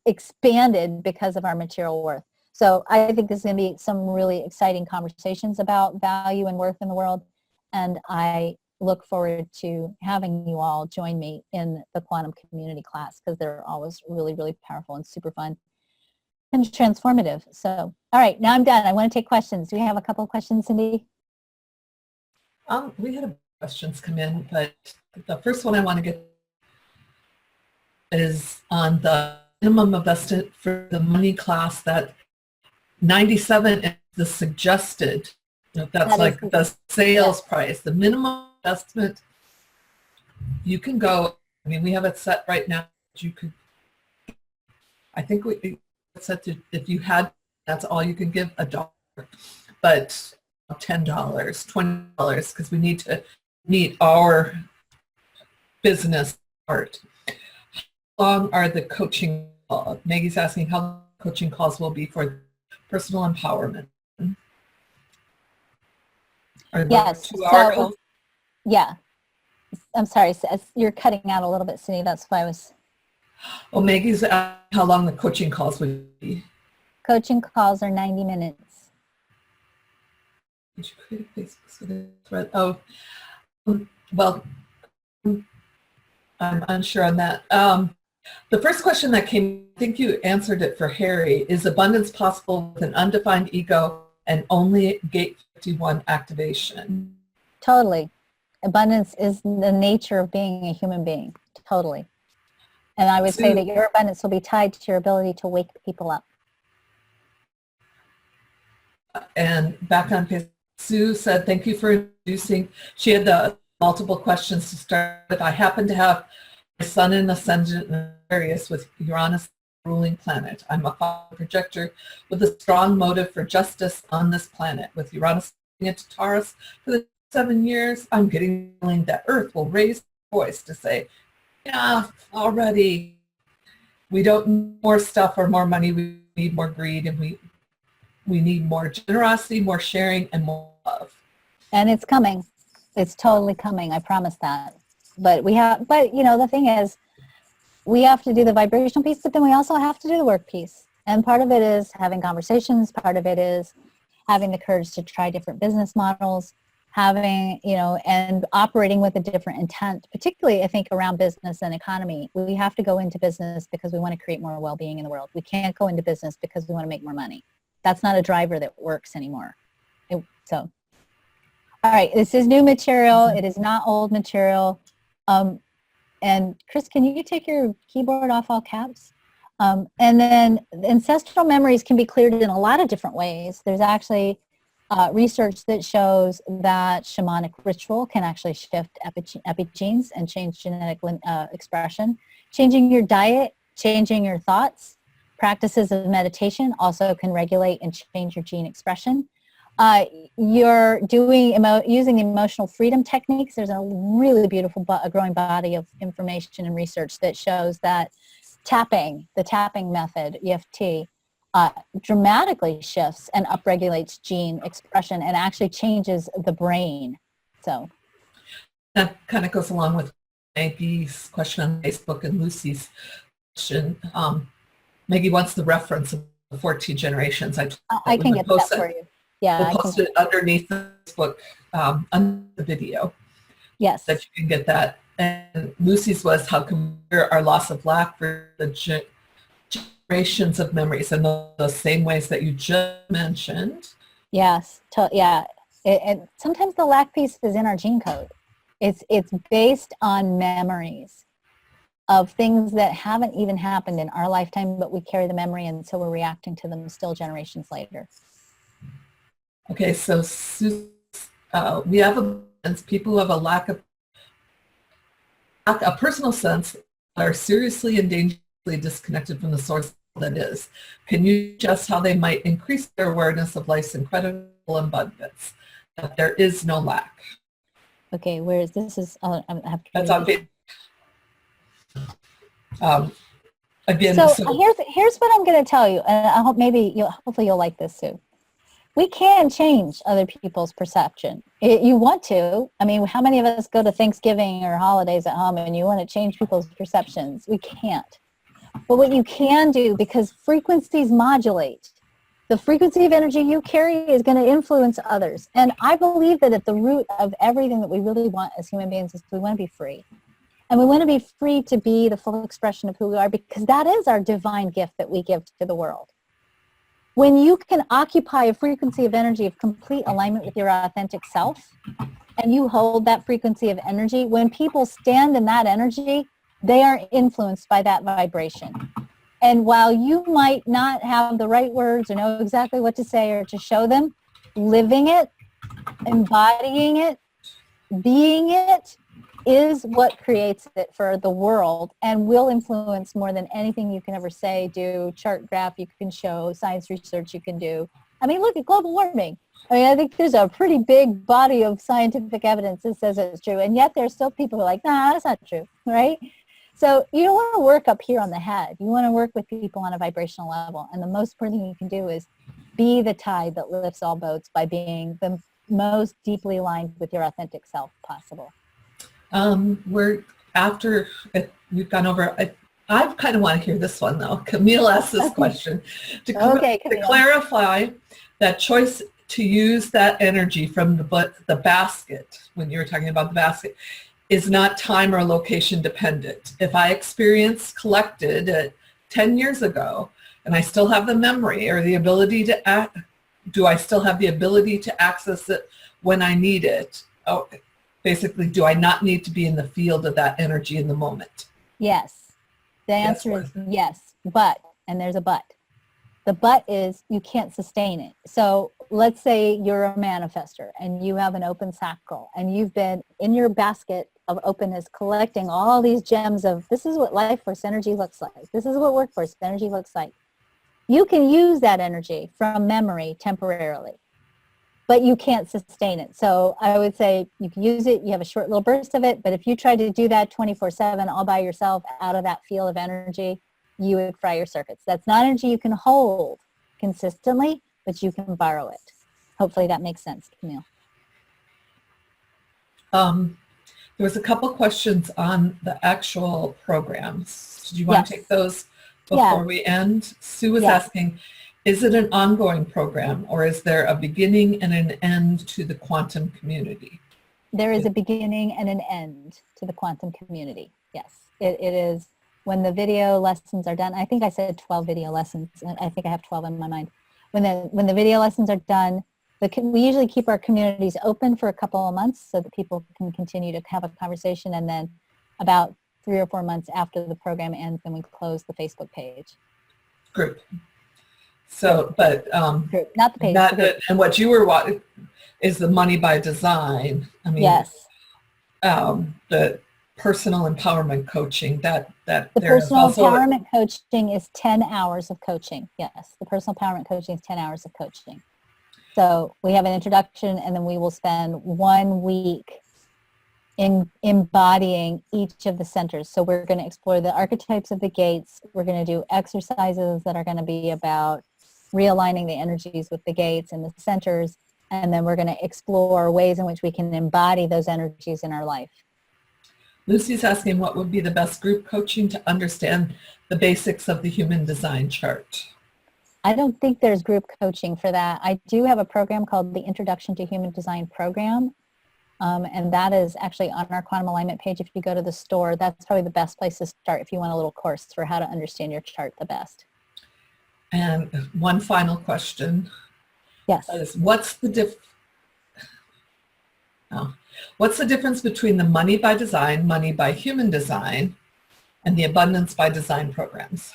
expanded because of our material worth. So I think there's going to be some really exciting conversations about value and worth in the world, and I look forward to having you all join me in the quantum community class, because they're always really, really powerful and super fun and transformative. So, all right, now I'm done. I want to take questions. Do we have a couple of questions, Cindy? We had questions come in, but the first one I want to get is on the minimum investment for the money class. That 97 is the suggested, that's like the sales price. The minimum investment, you can go, we have it set right now. You could, I think we set to, if you had, that's all you can give, $1, but $10, $20, because we need to meet our business part. How long are the coaching calls? Maggie's asking how long coaching calls will be for personal empowerment. Yes. So, yeah. I'm sorry. You're cutting out a little bit, Cindy. That's why I was. Oh, Maggie's asking how long the coaching calls would be. Coaching calls are 90 minutes. Did you create a Facebook thread? Oh, well, I'm unsure on that. The first question that came, I think you answered it for Harry, is abundance possible with an undefined ego and only gate 51 activation? Totally. Abundance is the nature of being a human being. Totally. And I would say that your abundance will be tied to your ability to wake people up. And back on page, Sue said, thank you for introducing. She had the multiple questions to start with. I happen to have my sun in ascendant in Aquarius with Uranus ruling planet. I'm a projector with a strong motive for justice on this planet. With Uranus into Taurus for the 7 years, I'm getting the feeling that Earth will raise its voice to say, yeah, already. We don't need more stuff or more money. We need more greed, and we need more generosity, more sharing, and more love. And it's coming. It's totally coming. I promise that. But the thing is, we have to do the vibrational piece, but then we also have to do the work piece. And part of it is having conversations. Part of it is having the courage to try different business models, and operating with a different intent, particularly I think around business and economy. We have to go into business because we want to create more well-being in the world. We can't go into business because we want to make more money. That's not a driver that works anymore. All right, this is new material. It is not old material. And Chris, can you take your keyboard off all caps? And then ancestral memories can be cleared in a lot of different ways. There's actually research that shows that shamanic ritual can actually shift epigenes and change genetic expression. Changing your diet, changing your thoughts, practices of meditation also can regulate and change your gene expression. You're using emotional freedom techniques. There's a really beautiful growing body of information and research that shows that the tapping method, EFT, dramatically shifts and upregulates gene expression and actually changes the brain. So that kind of goes along with Maggie's question on Facebook and Lucy's question. Maggie wants the reference of the 14 generations. I can get that for you. Yeah, we'll post it underneath the Facebook under the video. Yes. That you can get that. And Lucy's was how can our loss of lack for the generations of memories in the same ways that you just mentioned. Yes, yeah. And sometimes the lack piece is in our gene code. It's based on memories of things that haven't even happened in our lifetime, but we carry the memory, and so we're reacting to them still generations later. Okay, so we have people who have a personal sense are seriously and dangerously disconnected from the source that is. Can you suggest how they might increase their awareness of life's incredible abundance, that there is no lack? Okay, where is this? I have to. That's on page. Again, so here's what I'm going to tell you, and I hope hopefully you'll like this, Sue. We can change other people's perception. You want to. I mean, how many of us go to Thanksgiving or holidays at home and you want to change people's perceptions? We can't. But what you can do, because frequencies modulate, the frequency of energy you carry is going to influence others. And I believe that at the root of everything that we really want as human beings is we want to be free. And we want to be free to be the full expression of who we are, because that is our divine gift that we give to the world. When you can occupy a frequency of energy of complete alignment with your authentic self, and you hold that frequency of energy, when people stand in that energy, they are influenced by that vibration. And while you might not have the right words or know exactly what to say or to show them, living it, embodying it, being it, is what creates it for the world and will influence more than anything you can ever say, do, chart graph you can show, science research you can do. I mean, look at global warming. I mean, I think there's a pretty big body of scientific evidence that says it's true, and yet there's still people who are like, nah, that's not true, right? So you don't want to work up here on the head. You want to work with people on a vibrational level, and the most important thing you can do is be the tide that lifts all boats by being the most deeply aligned with your authentic self possible. We've gone over, I kind of want to hear this one though. Camille asked this question. To clarify that choice to use that energy from the basket, when you were talking about the basket, is not time or location dependent. If I collected it 10 years ago and I still have the memory or the ability to do I still have the ability to access it when I need it? Oh, basically, do I not need to be in the field of that energy in the moment? Yes. The answer is yes, but, and there's a but. The but is you can't sustain it. So let's say you're a manifester and you have an open sacral and you've been in your basket of openness collecting all these gems of this is what life force energy looks like. This is what workforce energy looks like. You can use that energy from memory temporarily, but you can't sustain it. So I would say you can use it, you have a short little burst of it, but if you try to do that 24/7 all by yourself out of that field of energy, you would fry your circuits. That's not energy you can hold consistently, but you can borrow it. Hopefully that makes sense, Camille. There was a couple questions on the actual programs. Did you want to take those before we end? Sue was asking, is it an ongoing program or is there a beginning and an end to the quantum community? There is a beginning and an end to the quantum community. Yes, it is. When the video lessons are done, I think I said 12 video lessons. I think I have 12 in my mind. When the video lessons are done, we usually keep our communities open for a couple of months so that people can continue to have a conversation, and then about 3 or 4 months after the program ends, then we close the Facebook page. Group. So, but group, not the page. And what you were watching is the money by design. I mean, yes. The personal empowerment coaching the personal empowerment coaching is 10 hours of coaching. Yes, the personal empowerment coaching is 10 hours of coaching. So we have an introduction, and then we will spend 1 week in embodying each of the centers. So we're going to explore the archetypes of the gates. We're going to do exercises that are going to be about realigning the energies with the gates and the centers. And then we're going to explore ways in which we can embody those energies in our life. Lucy's asking what would be the best group coaching to understand the basics of the human design chart. I don't think there's group coaching for that. I do have a program called the Introduction to Human Design program. And that is actually on our quantum alignment page. If you go to the store, that's probably the best place to start if you want a little course for how to understand your chart the best. And one final question Yes. is, what's the difference between the money by design, money by human design, and the abundance by design programs?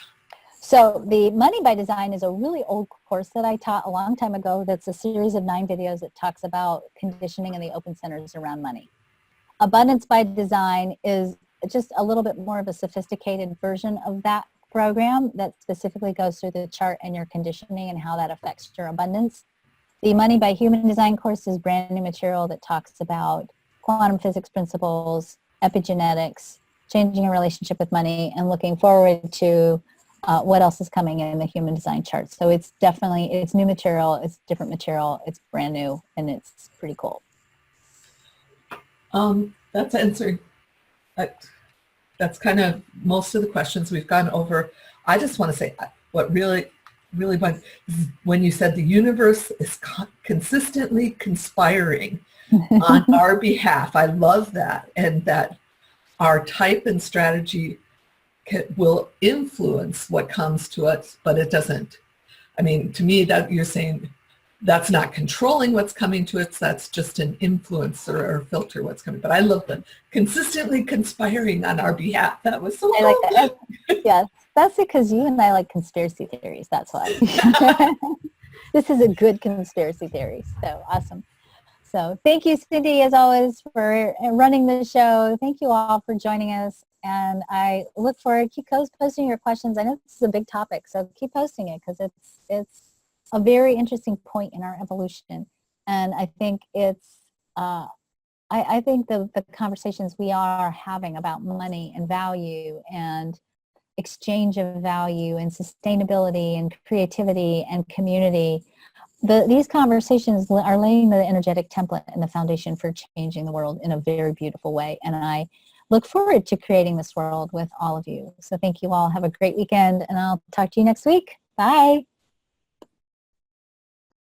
So the Money by Design is a really old course that I taught a long time ago. That's a series of 9 videos that talks about conditioning and the open centers around money. Abundance by Design is just a little bit more of a sophisticated version of that program that specifically goes through the chart and your conditioning and how that affects your abundance. The Money by Human Design course is brand new material that talks about quantum physics principles, epigenetics, changing your relationship with money, and looking forward to what else is coming in the human design chart. So it's definitely, it's new material, it's different material, it's brand new, and it's pretty cool. That's answered. That's kind of most of the questions we've gone over. I just want to say what really when you said the universe is consistently conspiring on our behalf. I love that, and that our type and strategy will influence what comes to us, but it doesn't. I mean, to me, that you're saying that's not controlling what's coming to us, that's just an influencer or filter what's coming. But I love them consistently conspiring on our behalf. That was so cool. I like that. Yes, that's because you and I like conspiracy theories, that's why. This is a good conspiracy theory, so awesome. So thank you, Cindy, as always, for running the show. Thank you all for joining us. And I look forward, keep posting your questions. I know this is a big topic, so keep posting it because it's a very interesting point in our evolution. And I think it's, I think the conversations we are having about money and value and exchange of value and sustainability and creativity and community, these conversations are laying the energetic template and the foundation for changing the world in a very beautiful way. And I look forward to creating this world with all of you. So thank you all. Have a great weekend, and I'll talk to you next week. Bye.